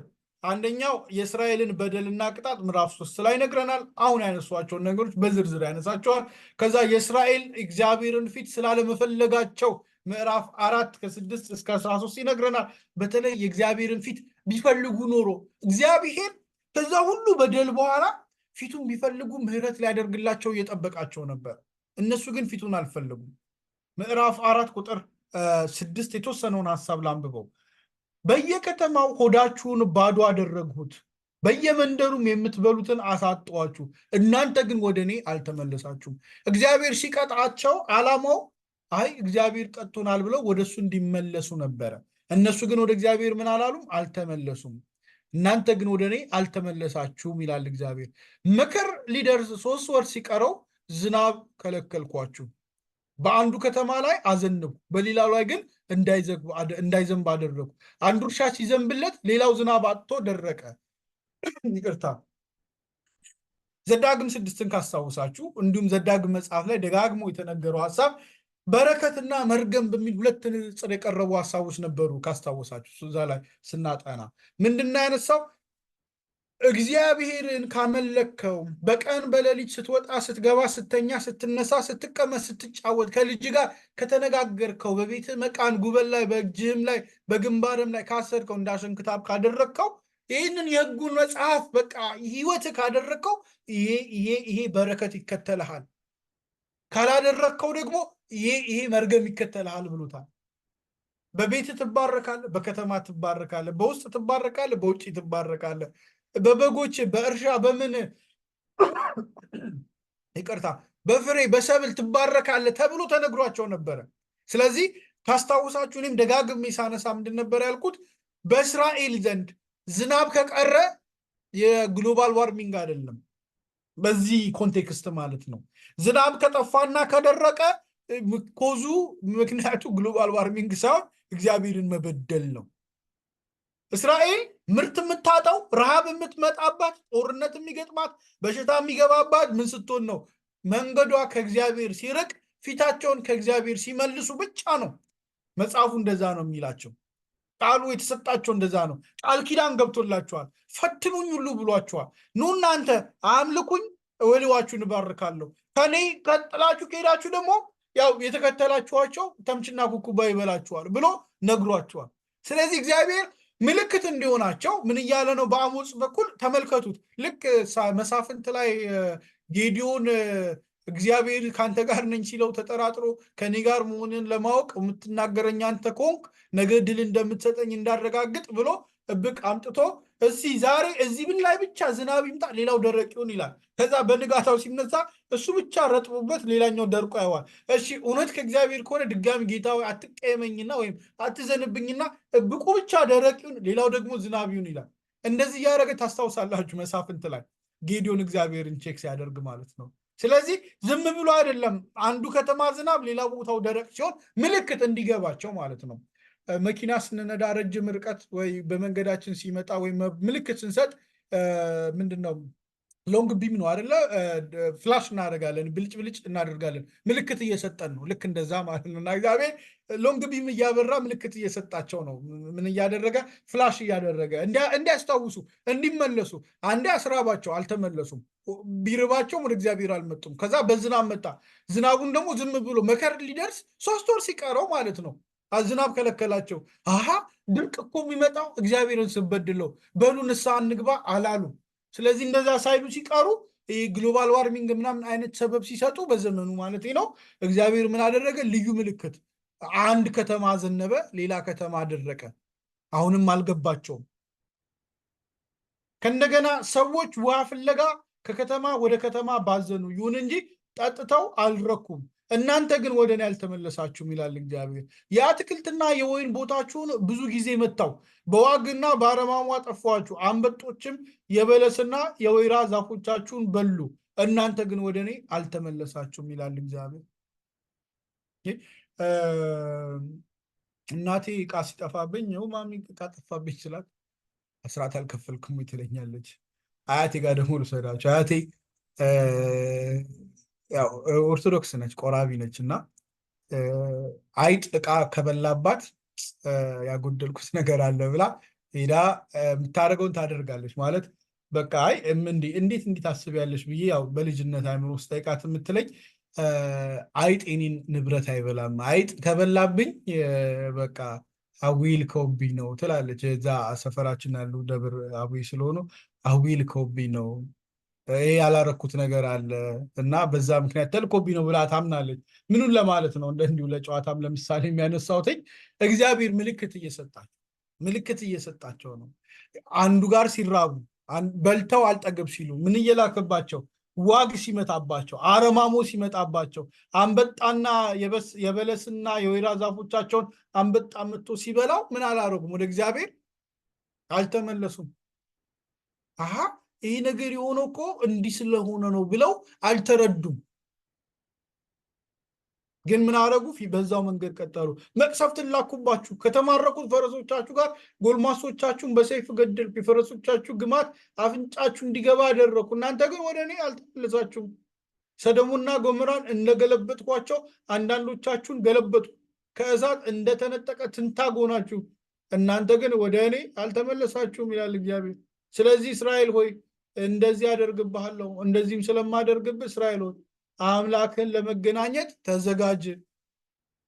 Speaker 3: አንደኛው የእስራኤልን በደልና ቅጣት ምዕራፍ 3 ላይ ይነግረናል። አሁን ያነሷቸውን ነገሮች በዝርዝር ያነሳቸዋል። ከዛ የእስራኤል እግዚአብሔርን ፊት ስላለመፈለጋቸው ምዕራፍ 4 ከ6 እስከ 13 ይነግረናል። በተለይ የእግዚአብሔርን ፊት ቢፈልጉ ኖሮ እግዚአብሔር ከዛ ሁሉ በደል በኋላ ፊቱን ቢፈልጉ ምሕረት ሊያደርግላቸው እየጠበቃቸው ነበር። እነሱ ግን ፊቱን አልፈለጉም። ምዕራፍ 4 ቁጥር 6 የተወሰነውን ሐሳብ ላንብበው። በየከተማው ሆዳችሁን ባዶ አደረግሁት፣ በየመንደሩም የምትበሉትን አሳጧችሁ፣ እናንተ ግን ወደ እኔ አልተመለሳችሁም። እግዚአብሔር ሲቀጣቸው ዓላማው እግዚአብሔር ቀጥቶናል ብለው ወደ እሱ እንዲመለሱ ነበረ። እነሱ ግን ወደ እግዚአብሔር ምን አላሉም? አልተመለሱም። እናንተ ግን ወደ እኔ አልተመለሳችሁም ይላል እግዚአብሔር። መከር ሊደርስ 3 ወር ሲቀረው ዝናብ ከለከልኳችሁ። በአንዱ ከተማ ላይ አዘንቡ፣ በሌላው ላይ ግን እንዳይዘንብ አደረጉ። አንዱ እርሻ ሲዘንብለት ሌላው ዝናብ አጥቶ ደረቀ። ይቅርታ፣ ዘዳግም 6ን ካስታውሳችሁ፣ እንዲሁም ዘዳግም መጽሐፍ ላይ ደጋግሞ የተነገረው ሐሳብ በረከትና መርገም በሚል 2 ንጽር የቀረቡ ሐሳቦች ነበሩ። ካስታወሳችሁ እዛ ላይ ስናጠና ምንድን ያነሳው? እግዚአብሔርን ካመለከው፣ በቀን በሌሊት ስትወጣ ስትገባ፣ ስተኛ ስትነሳ፣ ስትቀመጥ፣ ስትጫወት፣ ከልጅ ጋር ከተነጋገርከው፣ በቤት መቃን ጉበል ላይ በእጅህም ላይ በግንባርም ላይ ካሰርከው፣ እንዳሸን ክታብ ካደረግከው፣ ይህንን የሕጉን መጽሐፍ በቃ ህይወት ካደረግከው ይሄ በረከት ይከተልሃል፣ ካላደረግከው ደግሞ ይሄ መርገም ይከተልሃል ብሎታል። በቤት ትባረካለህ፣ በከተማ ትባረካለህ፣ በውስጥ ትባረካለህ፣ በውጭ ትባረካለህ፣ በበጎች በእርሻ በምን ይቅርታ በፍሬ በሰብል ትባረካለህ ተብሎ ተነግሯቸው ነበረ። ስለዚህ ካስታውሳችሁ እኔም ደጋግሜ ሳነሳ ምንድን ነበር ያልኩት? በእስራኤል ዘንድ ዝናብ ከቀረ የግሎባል ዋርሚንግ አይደለም፣ በዚህ ኮንቴክስት ማለት ነው። ዝናብ ከጠፋና ከደረቀ ኮዙ ምክንያቱ ግሎባል ዋርሚንግ ሳይሆን እግዚአብሔርን መበደል ነው። እስራኤል ምርት የምታጣው፣ ረሃብ የምትመጣባት፣ ጦርነት የሚገጥማት፣ በሽታ የሚገባባት ምን ስትሆን ነው? መንገዷ ከእግዚአብሔር ሲርቅ፣ ፊታቸውን ከእግዚአብሔር ሲመልሱ ብቻ ነው። መጽሐፉ እንደዛ ነው የሚላቸው። ቃሉ የተሰጣቸው እንደዛ ነው። ቃል ኪዳን ገብቶላቸዋል። ፈትኑኝ ሁሉ ብሏቸዋል። ኑ እናንተ አምልኩኝ፣ እወልዋችሁን እባርካለሁ። ከኔ ቀጥላችሁ ከሄዳችሁ ደግሞ ያው የተከተላችኋቸው ተምችና ኩኩባ ይበላችኋል ብሎ ነግሯቸዋል። ስለዚህ እግዚአብሔር ምልክት እንዲሆናቸው ምን እያለ ነው? በአሞጽ በኩል ተመልከቱት። ልክ መሳፍንት ላይ ጌዲዮን እግዚአብሔር ከአንተ ጋር ነኝ ሲለው ተጠራጥሮ ከኔ ጋር መሆንን ለማወቅ የምትናገረኝ አንተ ከሆንክ ነገ ድል እንደምትሰጠኝ እንዳረጋግጥ ብሎ እብቅ አምጥቶ እዚህ ዛሬ እዚህ ምን ላይ ብቻ ዝናብ ይምጣ ሌላው ደረቅ ይሁን ይላል። ከዛ በንጋታው ሲነሳ እሱ ብቻ ረጥቦበት ሌላኛው ደርቆ ያዋል። እሺ እውነት ከእግዚአብሔር ከሆነ ድጋሚ ጌታ አትቀየመኝና ወይም አትዘንብኝና እብቁ ብቻ ደረቅ ይሁን ሌላው ደግሞ ዝናብ ይሁን ይላል። እንደዚህ እያደረገ ታስታውሳላችሁ መሳፍንት ላይ ጌዲዮን እግዚአብሔርን ቼክ ሲያደርግ ማለት ነው። ስለዚህ ዝም ብሎ አይደለም አንዱ ከተማ ዝናብ ሌላ ቦታው ደረቅ ሲሆን ምልክት እንዲገባቸው ማለት ነው። መኪና ስንነዳ ረጅም ርቀት ወይ በመንገዳችን ሲመጣ ወይ ምልክት ስንሰጥ ምንድነው ሎንግ ቢም ነው አይደለ? ፍላሽ እናደርጋለን፣ ብልጭ ብልጭ እናደርጋለን። ምልክት እየሰጠን ነው። ልክ እንደዛ ማለት ነው። እና እግዚአብሔር ሎንግ ቢም እያበራ ምልክት እየሰጣቸው ነው። ምን እያደረገ? ፍላሽ እያደረገ እንዲያስታውሱ፣ እንዲመለሱ። አንዴ አስራባቸው አልተመለሱም። ቢርባቸውም ወደ እግዚአብሔር አልመጡም። ከዛ በዝናብ መጣ። ዝናቡን ደግሞ ዝም ብሎ መከር ሊደርስ 3 ወር ሲቀረው ማለት ነው ዝናብ ከለከላቸው። ድርቅ እኮ የሚመጣው እግዚአብሔርን ስበድለው፣ በሉ ንስሐ እንግባ አላሉ። ስለዚህ እንደዛ ሳይሉ ሲቀሩ ግሎባል ዋርሚንግ ምናምን አይነት ሰበብ ሲሰጡ በዘመኑ ማለት ነው እግዚአብሔር ምን አደረገ? ልዩ ምልክት። አንድ ከተማ ዘነበ፣ ሌላ ከተማ ደረቀ። አሁንም አልገባቸውም። ከእንደገና ሰዎች ውሃ ፍለጋ ከከተማ ወደ ከተማ ባዘኑ። ይሁን እንጂ ጠጥተው አልረኩም። እናንተ ግን ወደ እኔ አልተመለሳችሁም ይላል እግዚአብሔር። የአትክልትና የወይን ቦታችሁን ብዙ ጊዜ መታው፣ በዋግና በአረማሞ አጠፏችሁ፣ አንበጦችም የበለስና የወይራ ዛፎቻችሁን በሉ፣ እናንተ ግን ወደ እኔ አልተመለሳችሁም ይላል እግዚአብሔር። እናቴ ዕቃ ሲጠፋብኝ ነው ማሚ ዕቃ ጠፋብኝ ስላት አስራት አልከፈልኩም ትለኛለች። አያቴ ጋር ደግሞ ልውሰዳቸው። አያቴ ያው ኦርቶዶክስ ነች፣ ቆራቢ ነች እና አይጥ ዕቃ ከበላባት ያጎደልኩት ነገር አለ ብላ ሄዳ የምታደርገውን ታደርጋለች። ማለት በቃ አይ እንዴት ታስቢያለሽ ብዬ ያው በልጅነት አእምሮ ውስጥ ጠይቃት የምትለኝ አይጥ የኔን ንብረት አይበላም፣ አይጥ ከበላብኝ በቃ አዊል ከውብኝ ነው ትላለች። እዛ ሰፈራችን ያሉ ደብር አዊ ስለሆኑ አዊል ከውብኝ ነው፣ ይሄ ያላረኩት ነገር አለ እና በዛ ምክንያት ተልኮብኝ ነው ብላ ታምናለች። ምኑን ለማለት ነው እንዲሁ ለጨዋታም ለምሳሌ የሚያነሳውትኝ እግዚአብሔር ምልክት እየሰጣቸው ነው። አንዱ ጋር ሲራቡ በልተው አልጠገብ ሲሉ ምን እየላከባቸው ዋግ ሲመጣባቸው፣ አረማሞ ሲመጣባቸው፣ አንበጣና የበለስና የወይራ ዛፎቻቸውን አንበጣ መጥቶ ሲበላው ምን አላረጉም? ወደ እግዚአብሔር አልተመለሱም። አሃ ይህ ነገር የሆነው እኮ እንዲህ ስለሆነ ነው ብለው አልተረዱም። ግን ምን አረጉ? በዛው መንገድ ቀጠሉ። መቅሰፍትን ላኩባችሁ፣ ከተማረኩት ፈረሶቻችሁ ጋር ጎልማሶቻችሁን በሰይፍ ገደልኩ፣ የፈረሶቻችሁ ግማት አፍንጫችሁ እንዲገባ አደረኩ፣ እናንተ ግን ወደ እኔ አልተመለሳችሁም። ሰዶምና ገሞራን እንደገለበጥኳቸው አንዳንዶቻችሁን ገለበጡ፣ ከእሳት እንደተነጠቀ ትንታግ ሆናችሁ፣ እናንተ ግን ወደ እኔ አልተመለሳችሁም ይላል እግዚአብሔር። ስለዚህ እስራኤል ሆይ እንደዚህ አደርግብሃለሁ፣ እንደዚህም ስለማደርግብህ እስራኤል ሆይ አምላክን ለመገናኘት ተዘጋጅ።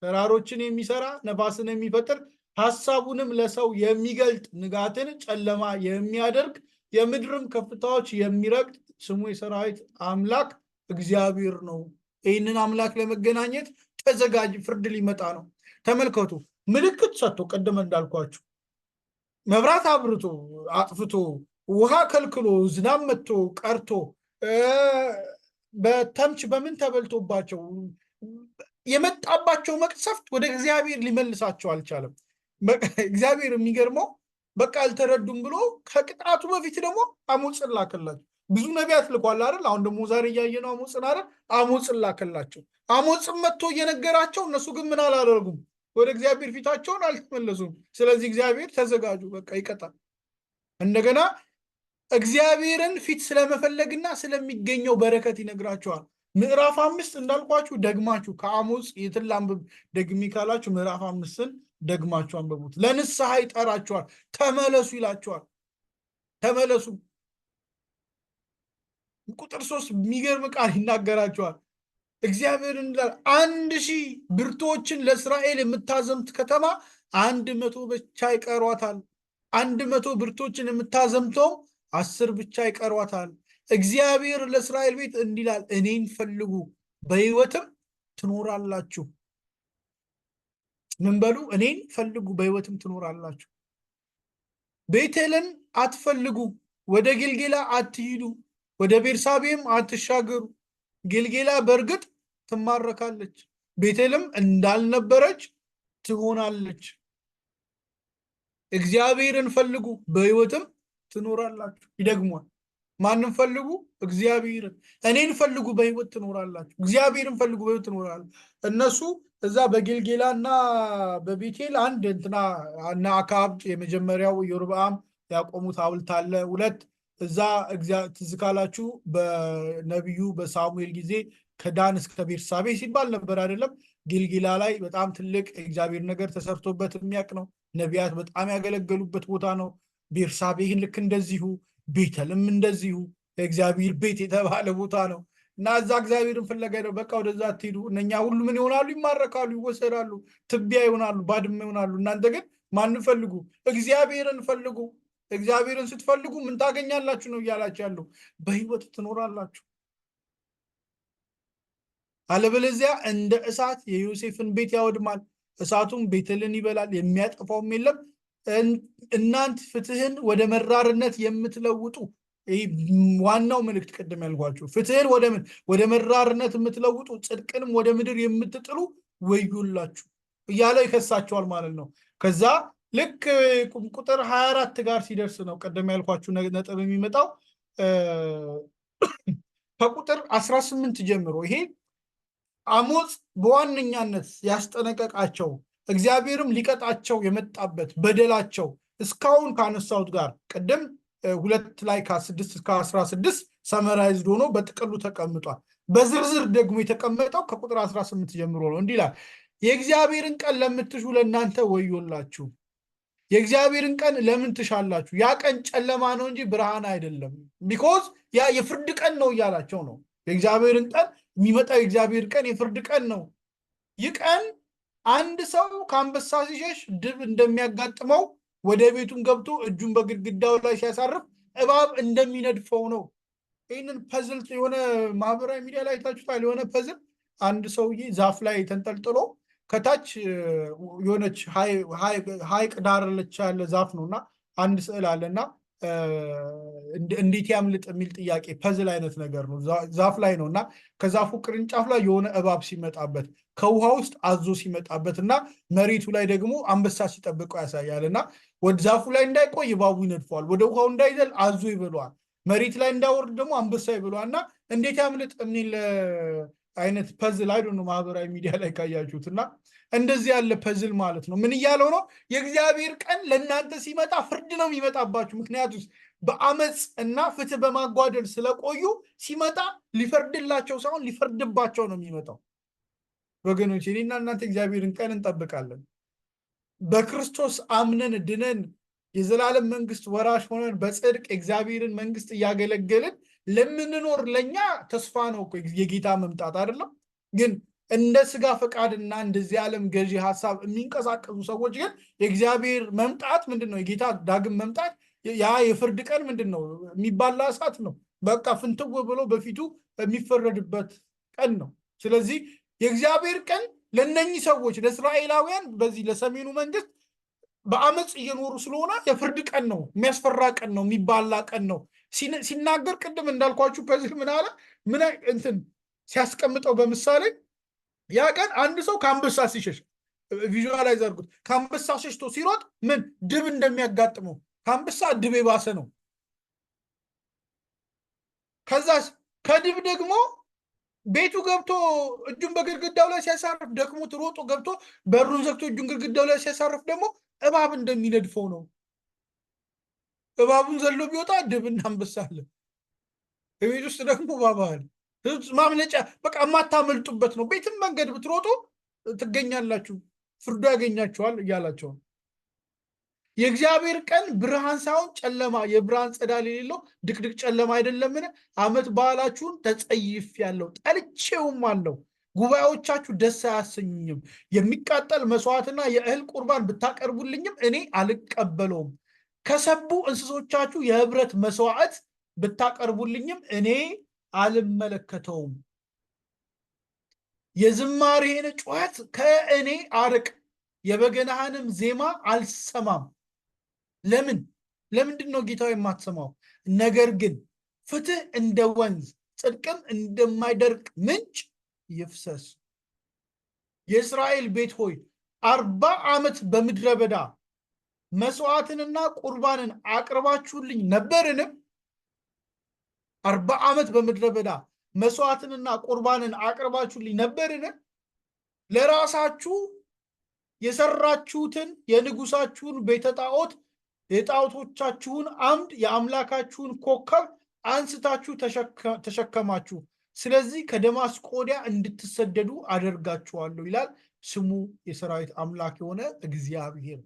Speaker 3: ተራሮችን የሚሰራ ነፋስን የሚፈጥር ሐሳቡንም ለሰው የሚገልጥ ንጋትን ጨለማ የሚያደርግ የምድርም ከፍታዎች የሚረግጥ ስሙ የሰራዊት አምላክ እግዚአብሔር ነው። ይህንን አምላክ ለመገናኘት ተዘጋጅ፣ ፍርድ ሊመጣ ነው። ተመልከቱ፣ ምልክት ሰጥቶ ቀደም እንዳልኳችሁ መብራት አብርቶ አጥፍቶ፣ ውሃ ከልክሎ፣ ዝናብ መጥቶ ቀርቶ፣ በተምች በምን ተበልቶባቸው የመጣባቸው መቅሰፍት ወደ እግዚአብሔር ሊመልሳቸው አልቻለም። እግዚአብሔር የሚገርመው በቃ አልተረዱም ብሎ ከቅጣቱ በፊት ደግሞ አሞፅን ላከላቸው። ብዙ ነቢያት ልኳል አይደል? አሁን ደግሞ ዛሬ እያየነው አሞፅን አይደል? አሞፅን ላከላቸው። አሞፅን መጥቶ እየነገራቸው እነሱ ግን ምን አላደረጉም? ወደ እግዚአብሔር ፊታቸውን አልተመለሱም። ስለዚህ እግዚአብሔር ተዘጋጁ፣ በቃ ይቀጣል። እንደገና እግዚአብሔርን ፊት ስለመፈለግና ስለሚገኘው በረከት ይነግራቸዋል። ምዕራፍ 5 እንዳልኳችሁ ደግማችሁ ከአሞጽ የትን ላንብብ ደግሚ ካላችሁ ምዕራፍ 5ን ደግማችሁ አንብቡት። ለንስሐ ይጠራቸዋል። ተመለሱ ይላቸዋል። ተመለሱ። ቁጥር 3 የሚገርም ቃል ይናገራቸዋል። እግዚአብሔር እንዳለ 1000 ብርቶችን ለእስራኤል የምታዘምት ከተማ 100 ብቻ ይቀሯታል። 100 ብርቶችን የምታዘምተው 10 ብቻ ይቀሯታል። እግዚአብሔር ለእስራኤል ቤት እንዲላል እኔን ፈልጉ በሕይወትም ትኖራላችሁ። ምን በሉ? እኔን ፈልጉ በሕይወትም ትኖራላችሁ። ቤቴልን አትፈልጉ፣ ወደ ጌልጌላ አትሂዱ፣ ወደ ቤርሳቤም አትሻገሩ። ጌልጌላ በእርግጥ ትማረካለች፣ ቤቴልም እንዳልነበረች ትሆናለች። እግዚአብሔርን ፈልጉ በሕይወትም ትኖራላችሁ። ይደግሟል። ማንም ፈልጉ? እግዚአብሔርን። እኔን ፈልጉ በሕይወት ትኖራላችሁ። እግዚአብሔርን ፈልጉ በሕይወት ትኖራላችሁ። እነሱ እዛ በጌልጌላ እና በቤቴል አንድ እንትና እና አካብ የመጀመሪያው ኢዮርብዓም ያቆሙት ሐውልት አለ። 2 እዛ ትዝ ካላችሁ በነቢዩ በሳሙኤል ጊዜ ከዳን እስከ ቤርሳቤ ሲባል ነበር አይደለም? ጌልጌላ ላይ በጣም ትልቅ እግዚአብሔር ነገር ተሰርቶበት የሚያውቅ ነው። ነቢያት በጣም ያገለገሉበት ቦታ ነው። ቤርሳቤህን ልክ እንደዚሁ፣ ቤተልም እንደዚሁ የእግዚአብሔር ቤት የተባለ ቦታ ነው እና እዛ እግዚአብሔርን ፍለጋ ነው። በቃ ወደዛ አትሄዱ። እነኛ ሁሉ ምን ይሆናሉ? ይማረካሉ፣ ይወሰዳሉ፣ ትቢያ ይሆናሉ፣ ባድማ ይሆናሉ። እናንተ ግን ማንን ፈልጉ? እግዚአብሔርን ፈልጉ። እግዚአብሔርን ስትፈልጉ ምን ታገኛላችሁ ነው እያላችሁ ያለው። በሕይወት ትኖራላችሁ። አለበለዚያ እንደ እሳት የዮሴፍን ቤት ያወድማል፣ እሳቱም ቤተልን ይበላል፣ የሚያጠፋውም የለም። እናንት ፍትህን ወደ መራርነት የምትለውጡ ዋናው መልእክት ቅድም ያልኳችሁ ፍትህን ወደ መራርነት የምትለውጡ ጽድቅንም ወደ ምድር የምትጥሉ ወዮላችሁ እያለ ይከሳቸዋል ማለት ነው። ከዛ ልክ ቁጥር 24 ጋር ሲደርስ ነው ቅድም ያልኳችሁ ነጥብ የሚመጣው። ከቁጥር 18 ጀምሮ ይሄ አሞጽ በዋነኛነት ያስጠነቀቃቸው እግዚአብሔርም ሊቀጣቸው የመጣበት በደላቸው እስካሁን ካነሳሁት ጋር ቅድም 2 ላይ ከ6 እስከ 16 ሰመራይዝድ ሆኖ በጥቅሉ ተቀምጧል። በዝርዝር ደግሞ የተቀመጠው ከቁጥር 18 ጀምሮ ነው። እንዲህ ይላል፣ የእግዚአብሔርን ቀን ለምትሹ ለእናንተ ወዮላችሁ። የእግዚአብሔርን ቀን ለምን ትሻላችሁ? ያ ቀን ጨለማ ነው እንጂ ብርሃን አይደለም። ቢኮዝ ያ የፍርድ ቀን ነው እያላቸው ነው። የእግዚአብሔርን ቀን የሚመጣው የእግዚአብሔር ቀን የፍርድ ቀን ነው። ይህ ቀን አንድ ሰው ከአንበሳ ሲሸሽ ድብ እንደሚያጋጥመው ወደ ቤቱን ገብቶ እጁን በግድግዳው ላይ ሲያሳርፍ እባብ እንደሚነድፈው ነው። ይህንን ፐዝል የሆነ ማህበራዊ ሚዲያ ላይ ታችሁታል። የሆነ ፐዝል አንድ ሰውዬ ዛፍ ላይ ተንጠልጥሎ ከታች የሆነች ሀይቅ ዳር ያለ ዛፍ ነው እና አንድ ስዕል አለና እንዴት ያምልጥ የሚል ጥያቄ ፐዝል አይነት ነገር ነው። ዛፍ ላይ ነው እና ከዛፉ ቅርንጫፍ ላይ የሆነ እባብ ሲመጣበት፣ ከውሃ ውስጥ አዞ ሲመጣበት እና መሬቱ ላይ ደግሞ አንበሳ ሲጠብቀው ያሳያል። እና ወደ ዛፉ ላይ እንዳይቆይ እባቡ ይነድፈዋል፣ ወደ ውሃው እንዳይዘል አዞ ይበለዋል፣ መሬት ላይ እንዳወርድ ደግሞ አንበሳ ይበለዋል። እና እንዴት ያምልጥ የሚል አይነት ፐዝል አይዶ ነው ማህበራዊ ሚዲያ ላይ ካያችሁት። እና እንደዚህ ያለ ፐዝል ማለት ነው። ምን እያለው ነው? የእግዚአብሔር ቀን ለእናንተ ሲመጣ ፍርድ ነው የሚመጣባችሁ። ምክንያቱም በአመፅ እና ፍትህ በማጓደል ስለቆዩ ሲመጣ ሊፈርድላቸው ሳይሆን ሊፈርድባቸው ነው የሚመጣው። ወገኖች እኔና እናንተ እግዚአብሔርን ቀን እንጠብቃለን። በክርስቶስ አምነን ድነን የዘላለም መንግስት ወራሽ ሆነን በጽድቅ እግዚአብሔርን መንግስት እያገለገልን ለምንኖር ለኛ ተስፋ ነው እኮ የጌታ መምጣት አይደለም። ግን እንደ ስጋ ፈቃድና እንደዚህ ዓለም ገዢ ሐሳብ የሚንቀሳቀሱ ሰዎች ግን የእግዚአብሔር መምጣት ምንድነው? የጌታ ዳግም መምጣት ያ የፍርድ ቀን ምንድነው? የሚባላ እሳት ነው። በቃ ፍንትው ብሎ በፊቱ የሚፈረድበት ቀን ነው። ስለዚህ የእግዚአብሔር ቀን ለነኚህ ሰዎች ለእስራኤላውያን በዚህ ለሰሜኑ መንግስት በአመፅ እየኖሩ ስለሆነ የፍርድ ቀን ነው፣ የሚያስፈራ ቀን ነው፣ የሚባላ ቀን ነው ሲናገር ቅድም እንዳልኳችሁ በዚህ ምን አለ ምን እንትን ሲያስቀምጠው በምሳሌ ያ ቀን አንድ ሰው ከአንበሳ ሲሸሽ ቪዥዋላይዝ አድርጉት። ከአንበሳ ሸሽቶ ሲሮጥ ምን ድብ እንደሚያጋጥመው ከአንበሳ ድብ የባሰ ነው። ከዛ ከድብ ደግሞ ቤቱ ገብቶ እጁን በግድግዳው ላይ ሲያሳርፍ ደክሞት ሮጦ ገብቶ በሩን ዘግቶ እጁን ግድግዳው ላይ ሲያሳርፍ ደግሞ እባብ እንደሚነድፈው ነው። እባቡን ዘሎ ቢወጣ ድብና አንበሳ አለ። በቤት ውስጥ ደግሞ እባብ አለ። ማምለጫ በቃ የማታመልጡበት ነው። ቤትም መንገድ ብትሮጡ ትገኛላችሁ፣ ፍርዱ ያገኛችኋል እያላቸው ነው። የእግዚአብሔር ቀን ብርሃን ሳይሆን ጨለማ፣ የብርሃን ጸዳል የሌለው ድቅድቅ ጨለማ አይደለምን? ዓመት በዓላችሁን ተጸይፌአለሁ ጠልቼውም አለው። ጉባኤዎቻችሁ ደስ አያሰኙኝም። የሚቃጠል መስዋዕትና የእህል ቁርባን ብታቀርቡልኝም እኔ አልቀበለውም። ከሰቡ እንስሶቻችሁ የህብረት መስዋዕት ብታቀርቡልኝም እኔ አልመለከተውም። የዝማሬን ጩኸት ከእኔ አርቅ፣ የበገናህንም ዜማ አልሰማም። ለምንድን ነው ጌታው የማትሰማው? ነገር ግን ፍትህ እንደ ወንዝ ጽድቅም እንደማይደርቅ ምንጭ ይፍሰስ። የእስራኤል ቤት ሆይ 40 ዓመት በምድረ በዳ መስዋዕትንና ቁርባንን አቅርባችሁልኝ ነበርን? 40 ዓመት በምድረ በዳ መስዋዕትንና ቁርባንን አቅርባችሁልኝ ነበርን? ለራሳችሁ የሰራችሁትን የንጉሳችሁን ቤተ ጣዖት የጣዖቶቻችሁን አምድ የአምላካችሁን ኮከብ አንስታችሁ ተሸከማችሁ። ስለዚህ ከደማስቆ ወዲያ እንድትሰደዱ አደርጋችኋለሁ ይላል ስሙ የሰራዊት አምላክ የሆነ እግዚአብሔር።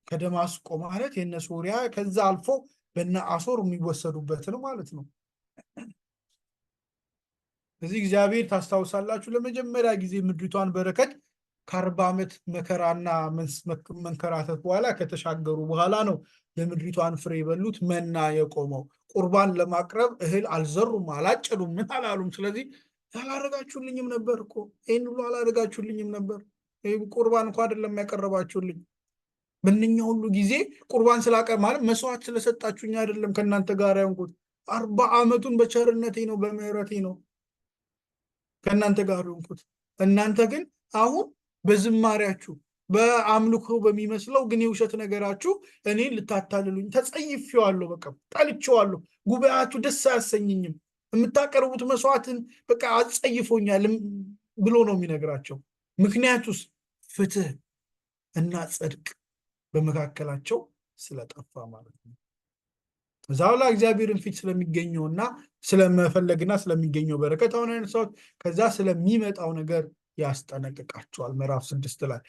Speaker 3: ከደማስቆ ማለት የነ ሶሪያ ከዛ አልፎ በነ አሶር የሚወሰዱበትን ማለት ነው። እዚህ እግዚአብሔር ታስታውሳላችሁ ለመጀመሪያ ጊዜ ምድሪቷን በረከት ከ40 ዓመት መከራና መንከራተት በኋላ ከተሻገሩ በኋላ ነው የምድሪቷን ፍሬ የበሉት መና የቆመው። ቁርባን ለማቅረብ እህል አልዘሩም፣ አላጨዱም፣ ምን አላሉም። ስለዚህ ያላረጋችሁልኝም ነበር እኮ ይህን ሁሉ አላረጋችሁልኝም ነበር። ቁርባን እንኳ አይደለም ያቀረባችሁልኝ። በእነኛ ሁሉ ጊዜ ቁርባን ስላቀር ማለት መስዋዕት ስለሰጣችሁኝ አይደለም ከእናንተ ጋር ያንኩት። 40 ዓመቱን በቸርነቴ ነው በምህረቴ ነው ከእናንተ ጋር ሆንኩት። እናንተ ግን አሁን በዝማሪያችሁ በአምልኮ በሚመስለው ግን የውሸት ነገራችሁ እኔን ልታታልሉኝ ተጸይፌዋለሁ፣ በቃ ጠልቼዋለሁ፣ ጉባኤያችሁ ደስ አያሰኝኝም፣ የምታቀርቡት መስዋዕትን በቃ አጸይፎኛል ብሎ ነው የሚነግራቸው። ምክንያቱስ ፍትህ እና ጽድቅ በመካከላቸው ስለጠፋ ማለት ነው። እዛው ላይ እግዚአብሔርን ፊት ስለሚገኘውና ስለመፈለግና ስለሚገኘው በረከት አሁን አይነሳው ከዛ ስለሚመጣው ነገር ያስጠነቅቃቸዋል። ምዕራፍ 6 ላይ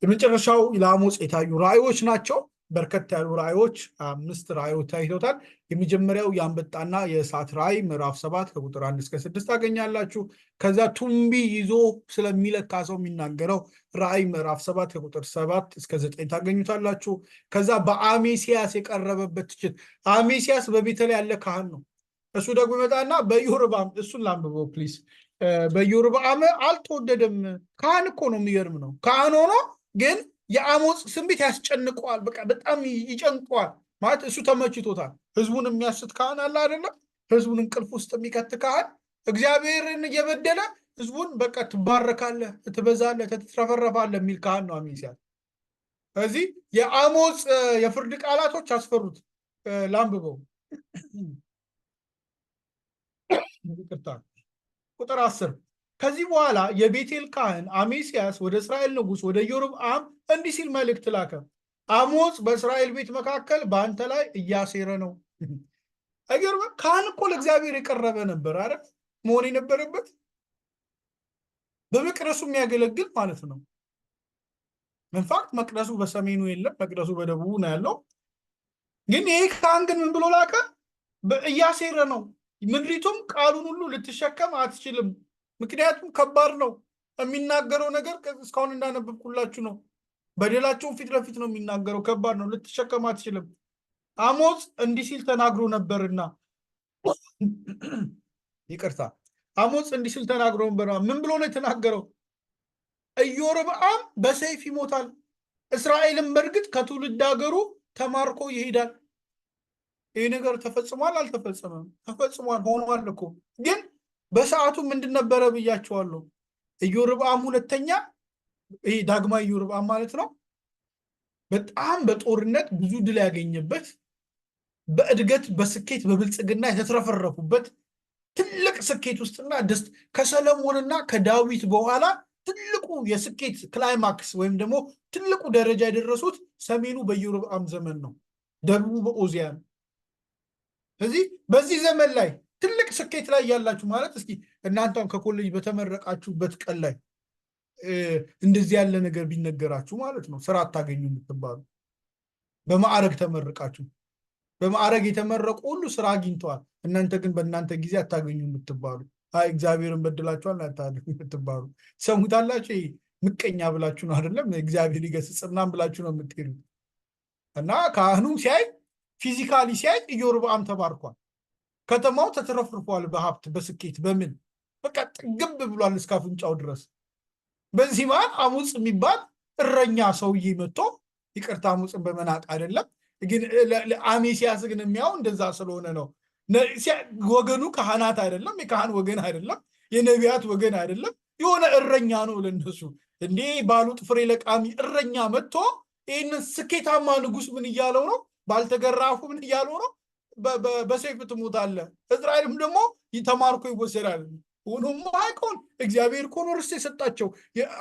Speaker 3: የመጨረሻው ለአሞጽ የታዩ ራእዮች ናቸው። በርከት ያሉ ራእዮች 5 ራእዮች ታይተውታል። የመጀመሪያው የአንበጣና የእሳት ራእይ ምዕራፍ 7 ከቁጥር 1 እስከ 6 ታገኛላችሁ። ከዛ ቱምቢ ይዞ ስለሚለካ ሰው የሚናገረው ራእይ ምዕራፍ 7 ከቁጥር 7 እስከ 9 ታገኙታላችሁ። ከዛ በአሜሲያስ የቀረበበት ትችት። አሜሲያስ በቤተልሔም ያለ ካህን ነው። እሱ ደግሞ ይመጣና በኢዮርብዓም እሱን ላንብበው ፕሊዝ። በኢዮርብዓም አልተወደደም። ካህን እኮ ነው፣ የሚገርም ነው። ካህን ሆኖ ግን የአሞጽ ትንቢት ያስጨንቀዋል። በቃ በጣም ይጨንቀዋል ማለት እሱ ተመችቶታል። ህዝቡን የሚያስት ካህን አለ አይደለም? ህዝቡን እንቅልፍ ውስጥ የሚከት ካህን እግዚአብሔርን እየበደለ ህዝቡን በቃ ትባረካለህ፣ ትበዛለህ፣ ትትረፈረፋለህ የሚል ካህን ነው አሜሲያስ። ስለዚህ የአሞጽ የፍርድ ቃላቶች አስፈሩት። ላንብበው። ይቅርታ ቁጥር 10 ከዚህ በኋላ የቤቴል ካህን አሜሲያስ ወደ እስራኤል ንጉሥ ወደ ኢዮርብዓም እንዲህ ሲል መልእክት ላከ። አሞጽ በእስራኤል ቤት መካከል በአንተ ላይ እያሴረ ነው። አይገርምም? ካህን እኮ ለእግዚአብሔር የቀረበ ነበር አይደል መሆን የነበረበት፣ በመቅደሱ የሚያገለግል ማለት ነው። ኢንፋክት መቅደሱ በሰሜኑ የለም፣ መቅደሱ በደቡቡ ነው ያለው። ግን ይሄ ካህን ግን ምን ብሎ ላከ? እያሴረ ነው። ምድሪቱም ቃሉን ሁሉ ልትሸከም አትችልም። ምክንያቱም ከባድ ነው የሚናገረው ነገር። እስካሁን እንዳነበብኩላችሁ ነው። በደላቸውን ፊት ለፊት ነው የሚናገረው። ከባድ ነው፣ ልትሸከም አትችልም። አሞጽ እንዲህ ሲል ተናግሮ ነበርና ይቅርታ፣ አሞጽ እንዲህ ሲል ተናግሮ ነበር። ምን ብሎ ነው የተናገረው? ኢዮርብዓም በሰይፍ ይሞታል፣ እስራኤልም በእርግጥ ከትውልድ ሀገሩ ተማርኮ ይሄዳል። ይህ ነገር ተፈጽሟል አልተፈጸመም? ተፈጽሟል፣ ሆኗል እኮ። ግን በሰዓቱ ምንድን ነበረ ብያቸዋለሁ። ኢዮርብዓም ሁለተኛ፣ ይሄ ዳግማዊ ኢዮርብዓም ማለት ነው፣ በጣም በጦርነት ብዙ ድል ያገኘበት፣ በእድገት በስኬት በብልጽግና የተትረፈረፉበት ትልቅ ስኬት ውስጥና ደስታ ከሰለሞንና ከዳዊት በኋላ ትልቁ የስኬት ክላይማክስ ወይም ደግሞ ትልቁ ደረጃ የደረሱት ሰሜኑ በኢዮርብዓም ዘመን ነው፣ ደቡቡ በኦዚያን። ስለዚህ በዚህ ዘመን ላይ ትልቅ ስኬት ላይ ያላችሁ ማለት እስኪ እናንተም ከኮሌጅ በተመረቃችሁበት ቀን ላይ እንደዚህ ያለ ነገር ቢነገራችሁ ማለት ነው ስራ አታገኙ የምትባሉ፣ በማዕረግ ተመርቃችሁ በማዕረግ የተመረቁ ሁሉ ስራ አግኝተዋል፣ እናንተ ግን በእናንተ ጊዜ አታገኙ የምትባሉ፣ አይ እግዚአብሔርን በድላችኋል አታገኙ የምትባሉ ሰሙታላችሁ። ይሄ ምቀኛ ብላችሁ ነው አይደለም? እግዚአብሔር ይገስጽናም ብላችሁ ነው የምትሄዱት። እና ካህኑም ሲያይ ፊዚካሊ ሲያይ ኢዮርብዓም ተባርኳል፣ ከተማው ተትረፍርፏል፣ በሀብት በስኬት በምን በቃ ጥግብ ብሏል እስከ አፍንጫው ድረስ። በዚህ መሃል አሞጽ የሚባል እረኛ ሰውዬ መጥቶ፣ ይቅርታ አሞጽን በመናቅ አይደለም ግን አሜሲያስ ግን የሚያው እንደዛ ስለሆነ ነው። ወገኑ ካህናት አይደለም፣ የካህን ወገን አይደለም፣ የነቢያት ወገን አይደለም፣ የሆነ እረኛ ነው ለነሱ። እንዴ ባሉት ፍሬ ለቃሚ እረኛ መጥቶ ይህንን ስኬታማ ንጉስ ምን እያለው ነው? ባልተገራፉ ምን እያለው ነው? በሰይፍ ትሞታለህ፣ እስራኤልም ደግሞ ተማርኮ ይወሰዳል። ሆኖም አይቆን እግዚአብሔር እኮ ነው ርስት የሰጣቸው።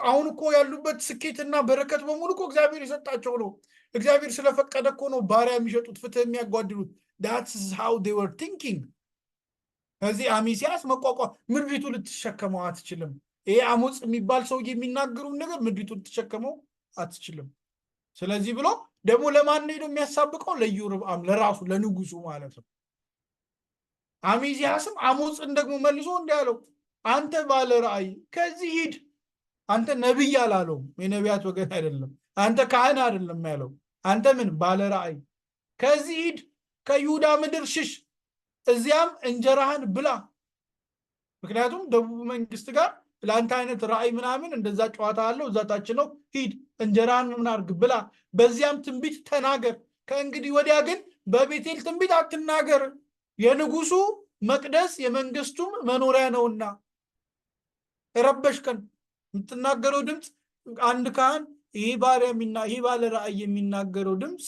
Speaker 3: አሁን እኮ ያሉበት ስኬትና በረከት በሙሉ እኮ እግዚአብሔር የሰጣቸው ነው። እግዚአብሔር ስለፈቀደ እኮ ነው ባሪያ የሚሸጡት፣ ፍትህ የሚያጓድሉት። that's how they were thinking። ከዚህ አሜሲያስ መቋቋም ምድሪቱ ልትሸከመው አትችልም። ይሄ አሞጽ የሚባል ሰውዬ የሚናገሩን ነገር ምድሪቱ ልትሸከመው አትችልም። ስለዚህ ብሎ ደግሞ ለማን ሄዶ የሚያሳብቀው? ለኢዮርብዓም ለራሱ ለንጉሱ ማለት ነው። አሜሲያስም አሞጽን ደግሞ መልሶ እንዲያለው አንተ ባለ ራእይ ከዚህ ሂድ። አንተ ነቢይ አላለውም፣ የነቢያት ወገን አይደለም። አንተ ካህን አይደለም ያለው። አንተ ምን ባለ ራእይ ከዚህ ሂድ፣ ከይሁዳ ምድር ሽሽ፣ እዚያም እንጀራህን ብላ። ምክንያቱም ደቡብ መንግስት ጋር ለአንተ አይነት ራእይ ምናምን እንደዛ ጨዋታ አለው፣ እዛ ታች ነው። ሂድ እንጀራህን ምን አድርግ ብላ፣ በዚያም ትንቢት ተናገር። ከእንግዲህ ወዲያ ግን በቤቴል ትንቢት አትናገር። የንጉሱ መቅደስ የመንግስቱም መኖሪያ ነውና ረበሽከን። የምትናገረው ድምፅ አንድ ካህን ይህ ባለ ራእይ የሚናገረው ድምፅ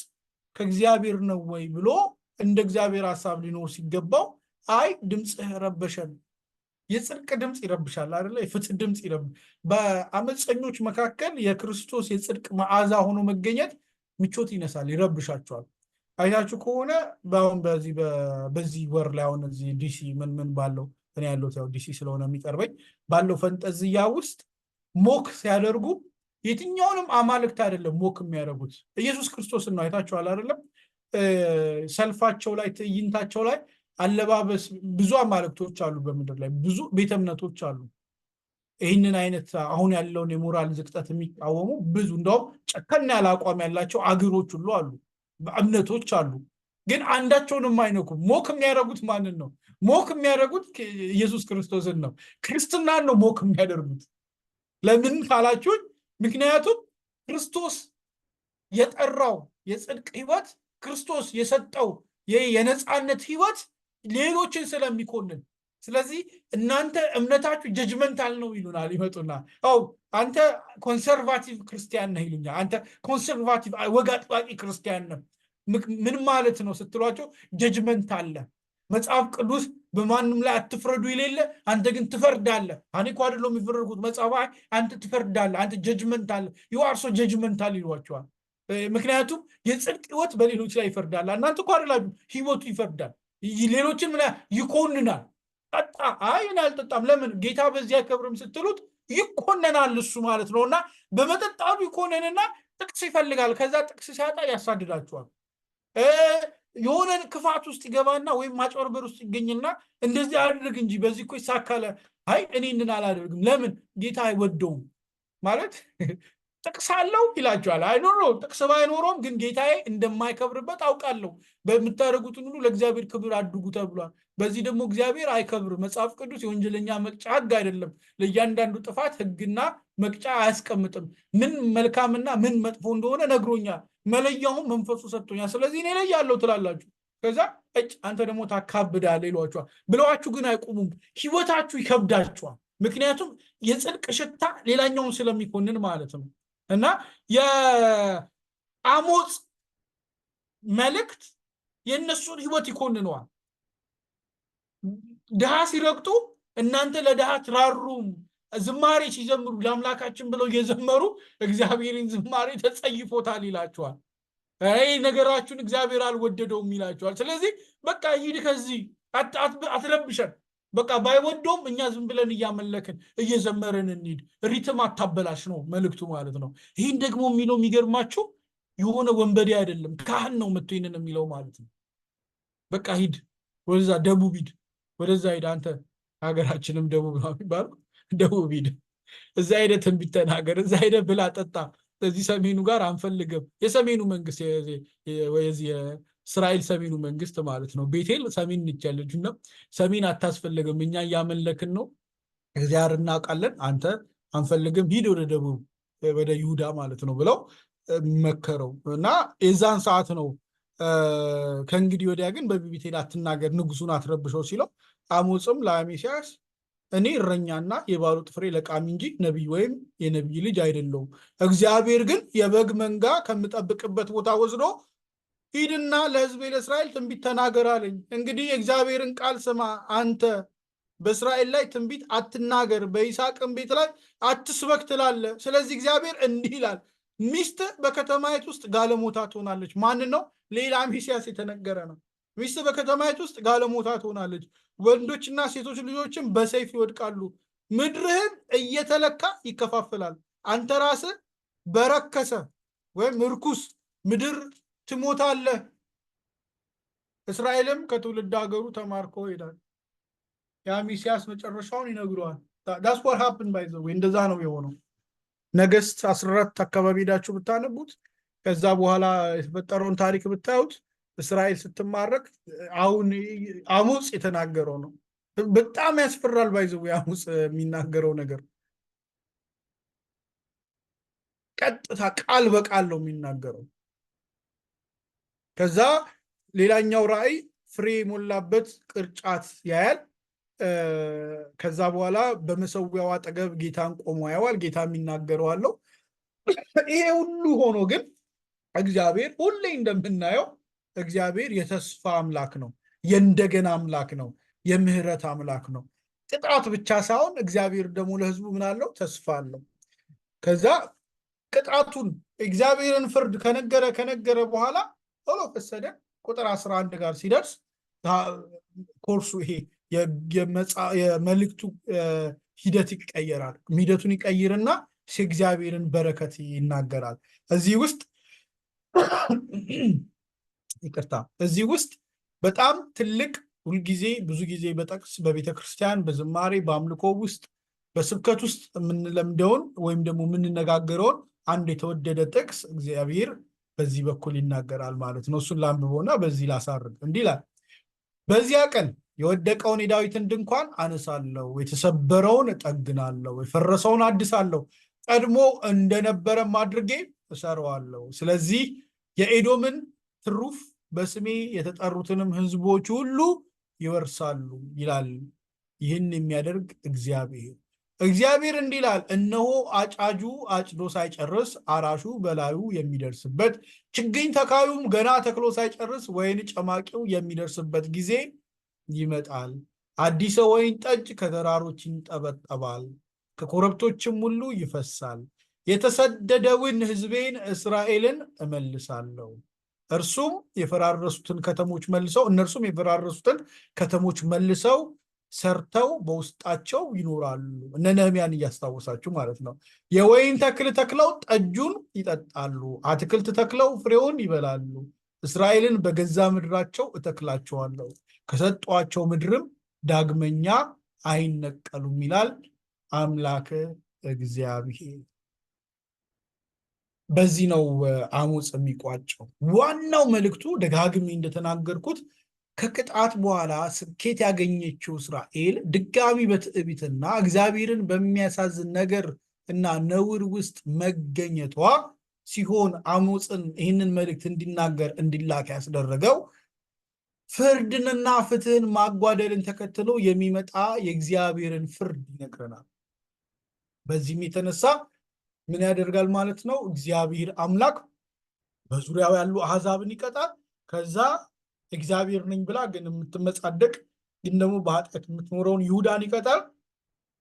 Speaker 3: ከእግዚአብሔር ነው ወይ ብሎ እንደ እግዚአብሔር ሐሳብ ሊኖር ሲገባው አይ ድምፅህ ረበሸን። የጽድቅ ድምፅ ይረብሻል አይደለ? የፍትህ ድምፅ በአመፀኞች መካከል የክርስቶስ የጽድቅ መዓዛ ሆኖ መገኘት ምቾት ይነሳል፣ ይረብሻቸዋል። አይታችሁ ከሆነ በአሁን በዚህ ወር ላይ አሁን እዚህ ዲሲ ምን ባለው እኔ ያለሁት ያው ዲሲ ስለሆነ የሚቀርበኝ ባለው ፈንጠዝያ ውስጥ ሞክ ሲያደርጉ የትኛውንም አማልክት አይደለም ሞክ የሚያደርጉት ኢየሱስ ክርስቶስን ነው። አይታችኋል አይደለም? ሰልፋቸው ላይ ትዕይንታቸው ላይ አለባበስ ብዙ አማልክቶች አሉ፣ በምድር ላይ ብዙ ቤተ እምነቶች አሉ። ይህንን አይነት አሁን ያለውን የሞራል ዝቅጠት የሚቃወሙ ብዙ እንደውም ጨከን ያለ አቋም ያላቸው አገሮች ሁሉ አሉ፣ እምነቶች አሉ። ግን አንዳቸውንም አይነኩም። ሞክ የሚያደርጉት ማንን ነው? ሞክ የሚያደርጉት ኢየሱስ ክርስቶስን ነው። ክርስትናን ነው ሞክ የሚያደርጉት። ለምን ካላችሁኝ፣ ምክንያቱም ክርስቶስ የጠራው የጽድቅ ህይወት፣ ክርስቶስ የሰጠው የነፃነት ህይወት ሌሎችን ስለሚኮንን፣ ስለዚህ እናንተ እምነታችሁ ጀጅመንታል ነው ይሉናል። ይመጡና አንተ ኮንሰርቫቲቭ ክርስቲያን ነህ ይሉኛል። አንተ ኮንሰርቫቲቭ ወግ አጥባቂ ክርስቲያን ነህ። ምን ማለት ነው ስትሏቸው፣ ጀጅመንት አለ። መጽሐፍ ቅዱስ በማንም ላይ አትፍረዱ ይሌለ፣ አንተ ግን ትፈርዳለህ። እኔ እኮ አይደለም የሚፈረድኩት መጽሐፍ፣ አንተ ትፈርዳለህ፣ አንተ ጀጅመንት አለ፣ ዩ አር ሶ ጀጅመንታል ይሏቸዋል። ምክንያቱም የጽድቅ ህይወት በሌሎች ላይ ይፈርዳል። እናንተ እኮ አይደላችሁ፣ ህይወቱ ይፈርዳል። ሌሎችን ምን ይኮንናል። ጠጣ፣ እኔ አልጠጣም። ለምን ጌታ በዚህ አይከብርም ስትሉት ይኮነናል እሱ ማለት ነው። እና በመጠጣቱ ይኮነንና ጥቅስ ይፈልጋል። ከዛ ጥቅስ ሲያጣ ያሳድዳችኋል። የሆነ ክፋት ውስጥ ይገባና ወይም ማጭበርበር ውስጥ ይገኝና እንደዚህ አድርግ እንጂ በዚህ እኮ ይሳካለ። እኔ እንትን አላደርግም። ለምን ጌታ አይወደውም ማለት ጥቅስ አለው ይላቸዋል። አይኖሮ ጥቅስ ባይኖረውም ግን ጌታዬ እንደማይከብርበት አውቃለሁ። በምታደርጉትን ሁሉ ለእግዚአብሔር ክብር አድርጉ ተብሏል። በዚህ ደግሞ እግዚአብሔር አይከብርም። መጽሐፍ ቅዱስ የወንጀለኛ መቅጫ ህግ አይደለም። ለእያንዳንዱ ጥፋት ህግና መቅጫ አያስቀምጥም። ምን መልካምና ምን መጥፎ እንደሆነ ነግሮኛል። መለያውን መንፈሱ ሰጥቶኛል። ስለዚህ እኔ ላይ ያለው ትላላችሁ። ከዛ አንተ ደግሞ ታካብዳለህ ይሏቸዋል። ብለዋችሁ ግን አይቆሙም። ህይወታችሁ ይከብዳችኋል። ምክንያቱም የጽድቅ ሽታ ሌላኛውን ስለሚኮንን ማለት ነው። እና የአሞጽ መልእክት የእነሱን ህይወት ይኮንነዋል። ድሃ ሲረግጡ እናንተ ለድሃ ትራሩም፣ ዝማሬ ሲዘምሩ ለአምላካችን ብለው እየዘመሩ እግዚአብሔርን ዝማሬ ተጸይፎታል ይላቸዋል። ነገራችሁን እግዚአብሔር አልወደደውም ይላቸዋል። ስለዚህ በቃ ሂድ ከዚህ አትረብሸን። በቃ ባይወደውም እኛ ዝም ብለን እያመለክን እየዘመረን እንሂድ። ሪትም አታበላሽ ነው መልእክቱ ማለት ነው። ይህን ደግሞ የሚለው የሚገርማችሁ የሆነ ወንበዴ አይደለም፣ ካህን ነው መጥቶ ይህንን የሚለው ማለት ነው። በቃ ሂድ ወደዛ ደቡብ ሂድ፣ ወደዛ ሂድ። አንተ ሀገራችንም ደቡብ ነው የሚባለው፣ ደቡብ ሂድ፣ እዛ ሄደህ ትንቢት ተናገር፣ እዛ ሄደህ ብላ ጠጣ። እዚህ ሰሜኑ ጋር አንፈልግም። የሰሜኑ መንግስት እስራኤል ሰሜኑ መንግስት ማለት ነው። ቤቴል ሰሜን ንቻለች ነው። ሰሜን አታስፈልግም፣ እኛ እያመለክን ነው፣ እግዚአብሔር እናውቃለን፣ አንተ አንፈልግም፣ ሂድ ወደ ደቡብ ወደ ይሁዳ ማለት ነው ብለው መከረው። እና የዛን ሰዓት ነው ከእንግዲህ ወዲያ ግን በቤቴል አትናገር፣ ንጉሱን አትረብሸው ሲለው፣ አሞጽም ለአሜስያስ እኔ እረኛና የባሮት ፍሬ ለቃሚ እንጂ ነቢይ ወይም የነቢይ ልጅ አይደለሁም። እግዚአብሔር ግን የበግ መንጋ ከምጠብቅበት ቦታ ወስዶ ሂድና ለሕዝቤ ለእስራኤል ትንቢት ተናገር አለኝ። እንግዲህ የእግዚአብሔርን ቃል ስማ፣ አንተ በእስራኤል ላይ ትንቢት አትናገር፣ በይስሐቅም ቤት ላይ አትስበክ ትላለህ። ስለዚህ እግዚአብሔር እንዲህ ይላል፣ ሚስት በከተማይት ውስጥ ጋለሞታ ትሆናለች። ማንን ነው? ሌላ ሚስያስ የተነገረ ነው። ሚስት በከተማይት ውስጥ ጋለሞታ ትሆናለች፣ ወንዶችና ሴቶች ልጆችም በሰይፍ ይወድቃሉ፣ ምድርህን እየተለካ ይከፋፈላል። አንተ ራስህ በረከሰ ወይም እርኩስ ምድር ትሞታለህ። እስራኤልም ከትውልድ ሀገሩ ተማርኮ ይሄዳል። የአሜስያስ መጨረሻውን ይነግረዋል። that's what happened by the way። እንደዛ ነው የሆነው። ነገስት 14 አካባቢ ሄዳችሁ ብታነቡት፣ ከዛ በኋላ የተፈጠረውን ታሪክ ብታዩት፣ እስራኤል ስትማረክ አሁን አሞጽ የተናገረው ነው። በጣም ያስፈራል። by the way አሞጽ የሚናገረው ነገር ቀጥታ ቃል በቃል ነው የሚናገረው። ከዛ ሌላኛው ራእይ ፍሬ የሞላበት ቅርጫት ያያል። ከዛ በኋላ በመሰዊያው አጠገብ ጌታን ቆሞ ያዋል። ጌታ የሚናገረው አለው። ይሄ ሁሉ ሆኖ ግን እግዚአብሔር ሁሌ እንደምናየው እግዚአብሔር የተስፋ አምላክ ነው፣ የእንደገና አምላክ ነው፣ የምህረት አምላክ ነው። ቅጣት ብቻ ሳይሆን እግዚአብሔር ደግሞ ለህዝቡ ምን አለው? ተስፋ አለው። ከዛ ቅጣቱን እግዚአብሔርን ፍርድ ከነገረ በኋላ ቶሎ ፈሰደ ቁጥር 11 ጋር ሲደርስ ኮርሱ ይሄ የመልእክቱ ሂደት ይቀየራል። ሂደቱን ይቀይርና የእግዚአብሔርን በረከት ይናገራል። እዚህ ውስጥ በጣም ትልቅ ሁልጊዜ ብዙ ጊዜ በጠቅስ በቤተ ክርስቲያን በዝማሬ በአምልኮ ውስጥ በስብከት ውስጥ የምንለምደውን ወይም ደግሞ የምንነጋገረውን አንድ የተወደደ ጥቅስ እግዚአብሔር በዚህ በኩል ይናገራል ማለት ነው። እሱን ላንብቦና በዚህ ላሳርግ። እንዲህ ይላል፣ በዚያ ቀን የወደቀውን የዳዊትን ድንኳን አነሳለሁ፣ የተሰበረውን እጠግናለሁ፣ የፈረሰውን አድሳለሁ፣ ቀድሞ እንደነበረም አድርጌ እሰራዋለሁ። ስለዚህ የኤዶምን ትሩፍ በስሜ የተጠሩትንም ሕዝቦች ሁሉ ይወርሳሉ ይላል። ይህን የሚያደርግ እግዚአብሔር እንዲህ ይላል፣ እነሆ አጫጁ አጭዶ ሳይጨርስ አራሹ በላዩ የሚደርስበት፣ ችግኝ ተካዩም ገና ተክሎ ሳይጨርስ ወይን ጨማቂው የሚደርስበት ጊዜ ይመጣል። አዲስ ወይን ጠጅ ከተራሮች ይንጠበጠባል፣ ከኮረብቶችም ሁሉ ይፈሳል። የተሰደደውን ሕዝቤን እስራኤልን እመልሳለሁ፣ እነርሱም የፈራረሱትን ከተሞች መልሰው ሰርተው በውስጣቸው ይኖራሉ። እነ ነህምያን እያስታወሳችሁ ማለት ነው። የወይን ተክል ተክለው ጠጁን ይጠጣሉ፣ አትክልት ተክለው ፍሬውን ይበላሉ። እስራኤልን በገዛ ምድራቸው እተክላቸዋለሁ፣ ከሰጧቸው ምድርም ዳግመኛ አይነቀሉም ይላል አምላክ እግዚአብሔር። በዚህ ነው አሞጽ የሚቋጨው። ዋናው መልእክቱ ደጋግሜ እንደተናገርኩት ከቅጣት በኋላ ስኬት ያገኘችው እስራኤል ድጋሚ በትዕቢትና እግዚአብሔርን በሚያሳዝን ነገር እና ነውር ውስጥ መገኘቷ ሲሆን አሞጽን ይህንን መልእክት እንዲላክ ያስደረገው ፍርድንና ፍትህን ማጓደልን ተከትሎ የሚመጣ የእግዚአብሔርን ፍርድ ይነግረናል። በዚህም የተነሳ ምን ያደርጋል ማለት ነው? እግዚአብሔር አምላክ በዙሪያው ያሉ አሕዛብን ይቀጣል። ከዛ እግዚአብሔር ነኝ ብላ ግን የምትመጻደቅ ግን ደግሞ በኃጢአት የምትኖረውን ይሁዳን ይቀጣል።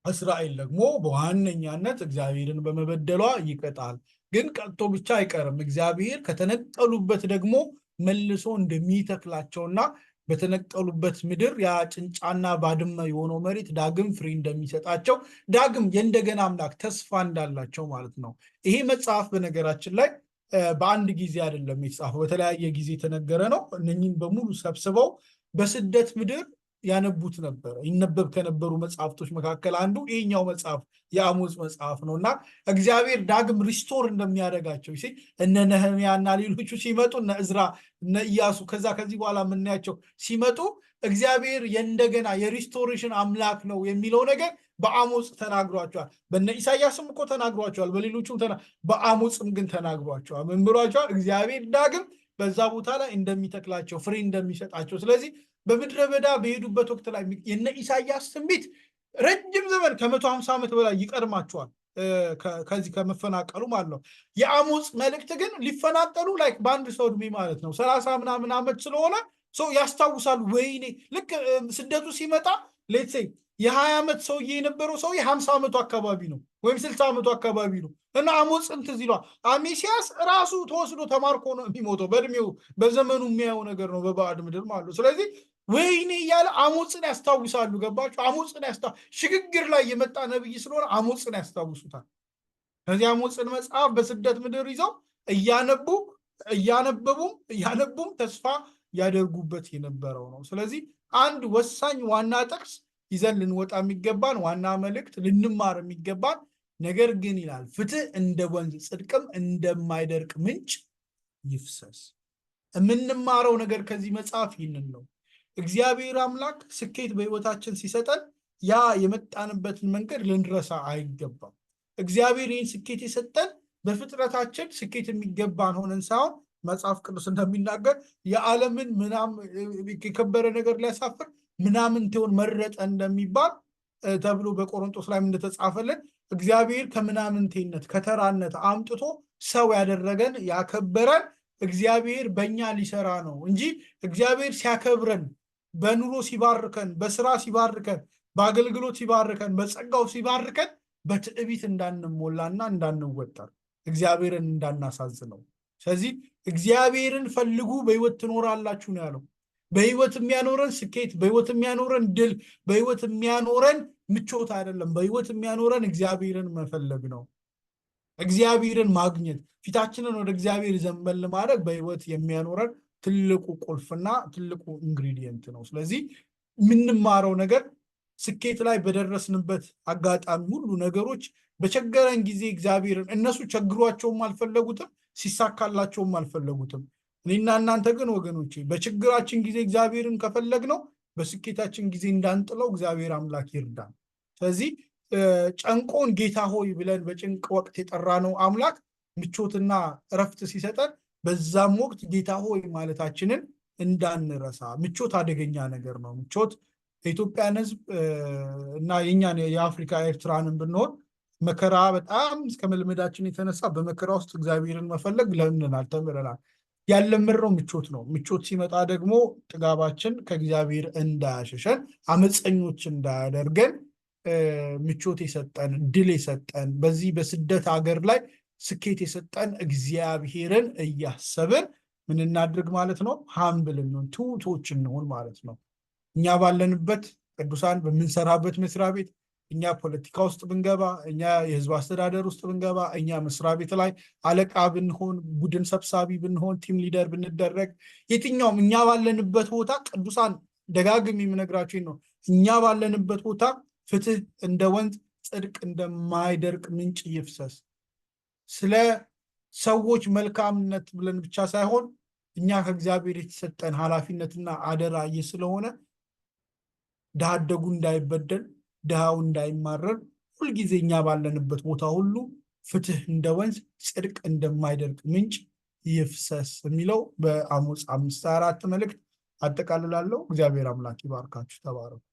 Speaker 3: እስራኤል ደግሞ በዋነኛነት እግዚአብሔርን በመበደሏ ይቀጣል። ግን ቀጥቶ ብቻ አይቀርም። እግዚአብሔር ከተነቀሉበት ደግሞ መልሶ እንደሚተክላቸውና በተነቀሉበት ምድር ያ ጭንጫና ባድመ የሆነው መሬት ዳግም ፍሬ እንደሚሰጣቸው ዳግም የእንደገና አምላክ ተስፋ እንዳላቸው ማለት ነው። ይሄ መጽሐፍ በነገራችን ላይ በአንድ ጊዜ አይደለም የተጻፈው፣ በተለያየ ጊዜ የተነገረ ነው። እነኚህን በሙሉ ሰብስበው በስደት ምድር ያነቡት ነበር። ይነበብ ከነበሩ መጽሐፍቶች መካከል አንዱ ይሄኛው መጽሐፍ የአሞጽ መጽሐፍ ነው እና እግዚአብሔር ዳግም ሪስቶር እንደሚያደርጋቸው እነ ነህምያና ሌሎቹ ሲመጡ እነ እዝራ እነ ኢያሱ ከዚህ በኋላ የምናያቸው ሲመጡ እግዚአብሔር የእንደገና የሪስቶሬሽን አምላክ ነው የሚለው ነገር በአሞጽ ተናግሯቸዋል። በነ ኢሳያስም እኮ ተናግሯቸዋል፣ በሌሎቹም በአሞጽም ግን ተናግሯቸዋል። ምን ብሏቸዋል? እግዚአብሔር ዳግም በዛ ቦታ ላይ እንደሚተክላቸው ፍሬ እንደሚሰጣቸው። ስለዚህ በምድረ በዳ በሄዱበት ወቅት ላይ የነ ኢሳያስ ትንቢት ረጅም ዘመን ከ150 ዓመት በላይ ይቀድማቸዋል ከዚህ ከመፈናቀሉ ማለት ነው። የአሞጽ መልእክት ግን ሊፈናቀሉ ላይክ በአንድ ሰው እድሜ ማለት ነው 30 ምናምን ዓመት ስለሆነ ሰው ያስታውሳሉ። ወይኔ ልክ ስደቱ ሲመጣ ሌትሴይ የ20 ዓመት ሰውዬ የነበረው ሰውዬ 50 ዓመቱ አካባቢ ነው ወይም 60 ዓመቱ አካባቢ ነው እና አሞጽ እንትን ይሏል። አሜሲያስ ራሱ ተወስዶ ተማርኮ ነው የሚሞተው። በእድሜው በዘመኑ የሚያየው ነገር ነው በባዕድ ምድር ማለት ነው። ስለዚህ ወይኔ እያለ አሞጽን ያስታውሳሉ። ገባችሁ? አሞጽን ሽግግር ላይ የመጣ ነብይ ስለሆነ አሞጽን ያስታውሱታል። ከዚህ አሞጽን መጽሐፍ በስደት ምድር ይዘው እያነቡም ተስፋ ያደርጉበት የነበረው ነው። ስለዚህ አንድ ወሳኝ ዋና ጥቅስ ይዘን ልንወጣ የሚገባን ዋና መልእክት ልንማር የሚገባን ነገር ግን ይላል ፍትህ እንደ ወንዝ ጽድቅም እንደማይደርቅ ምንጭ ይፍሰስ። የምንማረው ነገር ከዚህ መጽሐፍ ይህንን ነው። እግዚአብሔር አምላክ ስኬት በህይወታችን ሲሰጠን ያ የመጣንበትን መንገድ ልንረሳ አይገባም። እግዚአብሔር ይህን ስኬት የሰጠን በፍጥረታችን ስኬት የሚገባን ሆነን ሳይሆን መጽሐፍ ቅዱስ እንደሚናገር የዓለምን የከበረ ነገር ሊያሳፍር ምናምንቴውን መረጠ እንደሚባል ተብሎ በቆሮንቶስ ላይ እንደተጻፈልን እግዚአብሔር ከምናምንቴነት ከተራነት አምጥቶ ሰው ያደረገን ያከበረን እግዚአብሔር በእኛ ሊሰራ ነው እንጂ እግዚአብሔር ሲያከብረን በኑሮ ሲባርከን በስራ ሲባርከን በአገልግሎት ሲባርከን በጸጋው ሲባርከን በትዕቢት እንዳንሞላና እንዳንወጠር እግዚአብሔርን እንዳናሳዝነው። ስለዚህ እግዚአብሔርን ፈልጉ በሕይወት ትኖራላችሁ ነው ያለው። በሕይወት የሚያኖረን ስኬት፣ በሕይወት የሚያኖረን ድል፣ በሕይወት የሚያኖረን ምቾት አይደለም። በሕይወት የሚያኖረን እግዚአብሔርን መፈለግ ነው። እግዚአብሔርን ማግኘት፣ ፊታችንን ወደ እግዚአብሔር ዘንበል ማድረግ በሕይወት የሚያኖረን ትልቁ ቁልፍና ትልቁ ኢንግሪዲየንት ነው። ስለዚህ የምንማረው ነገር ስኬት ላይ በደረስንበት አጋጣሚ ሁሉ ነገሮች በቸገረን ጊዜ እግዚአብሔርን እነሱ ቸግሯቸውም አልፈለጉትም፣ ሲሳካላቸውም አልፈለጉትም። እኔና እናንተ ግን ወገኖቼ በችግራችን ጊዜ እግዚአብሔርን ከፈለግነው በስኬታችን ጊዜ እንዳንጥለው እግዚአብሔር አምላክ ይርዳን። ስለዚህ ጨንቆን ጌታ ሆይ ብለን በጭንቅ ወቅት የጠራነው አምላክ ምቾትና እረፍት ሲሰጠን በዛም ወቅት ጌታ ሆይ ማለታችንን እንዳንረሳ። ምቾት አደገኛ ነገር ነው። ምቾት የኢትዮጵያን ሕዝብ እና የኛን የአፍሪካ ኤርትራንን ብንሆን መከራ በጣም እስከ መልመዳችን የተነሳ በመከራ ውስጥ እግዚአብሔርን መፈለግ ለምንናል፣ ተምረናል። ያለምረው ምቾት ነው። ምቾት ሲመጣ ደግሞ ጥጋባችን ከእግዚአብሔር እንዳያሸሸን፣ አመፀኞች እንዳያደርገን ምቾት የሰጠን ድል የሰጠን በዚህ በስደት ሀገር ላይ ስኬት የሰጠን እግዚአብሔርን እያሰብን ምን እናድርግ ማለት ነው? ሃምብል እንሆን፣ ትሑቶች እንሆን ማለት ነው። እኛ ባለንበት ቅዱሳን በምንሰራበት መስሪያ ቤት፣ እኛ ፖለቲካ ውስጥ ብንገባ፣ እኛ የህዝብ አስተዳደር ውስጥ ብንገባ፣ እኛ መስሪያ ቤት ላይ አለቃ ብንሆን፣ ቡድን ሰብሳቢ ብንሆን፣ ቲም ሊደር ብንደረግ፣ የትኛውም እኛ ባለንበት ቦታ ቅዱሳን ደጋግም የምነግራችሁ ነው። እኛ ባለንበት ቦታ ፍትህ እንደ ወንዝ፣ ጽድቅ እንደማይደርቅ ምንጭ ይፍሰስ። ስለ ሰዎች መልካምነት ብለን ብቻ ሳይሆን እኛ ከእግዚአብሔር የተሰጠን ኃላፊነትና አደራ ስለሆነ ድሃ አደጉ እንዳይበደል፣ ድሃው እንዳይማረር ሁልጊዜ እኛ ባለንበት ቦታ ሁሉ ፍትህ እንደ ወንዝ፣ ጽድቅ እንደማይደርቅ ምንጭ ይፍሰስ የሚለው በአሞጽ 5:4 መልእክት አጠቃልላለሁ። እግዚአብሔር አምላክ ይባርካችሁ። ተባረኩ።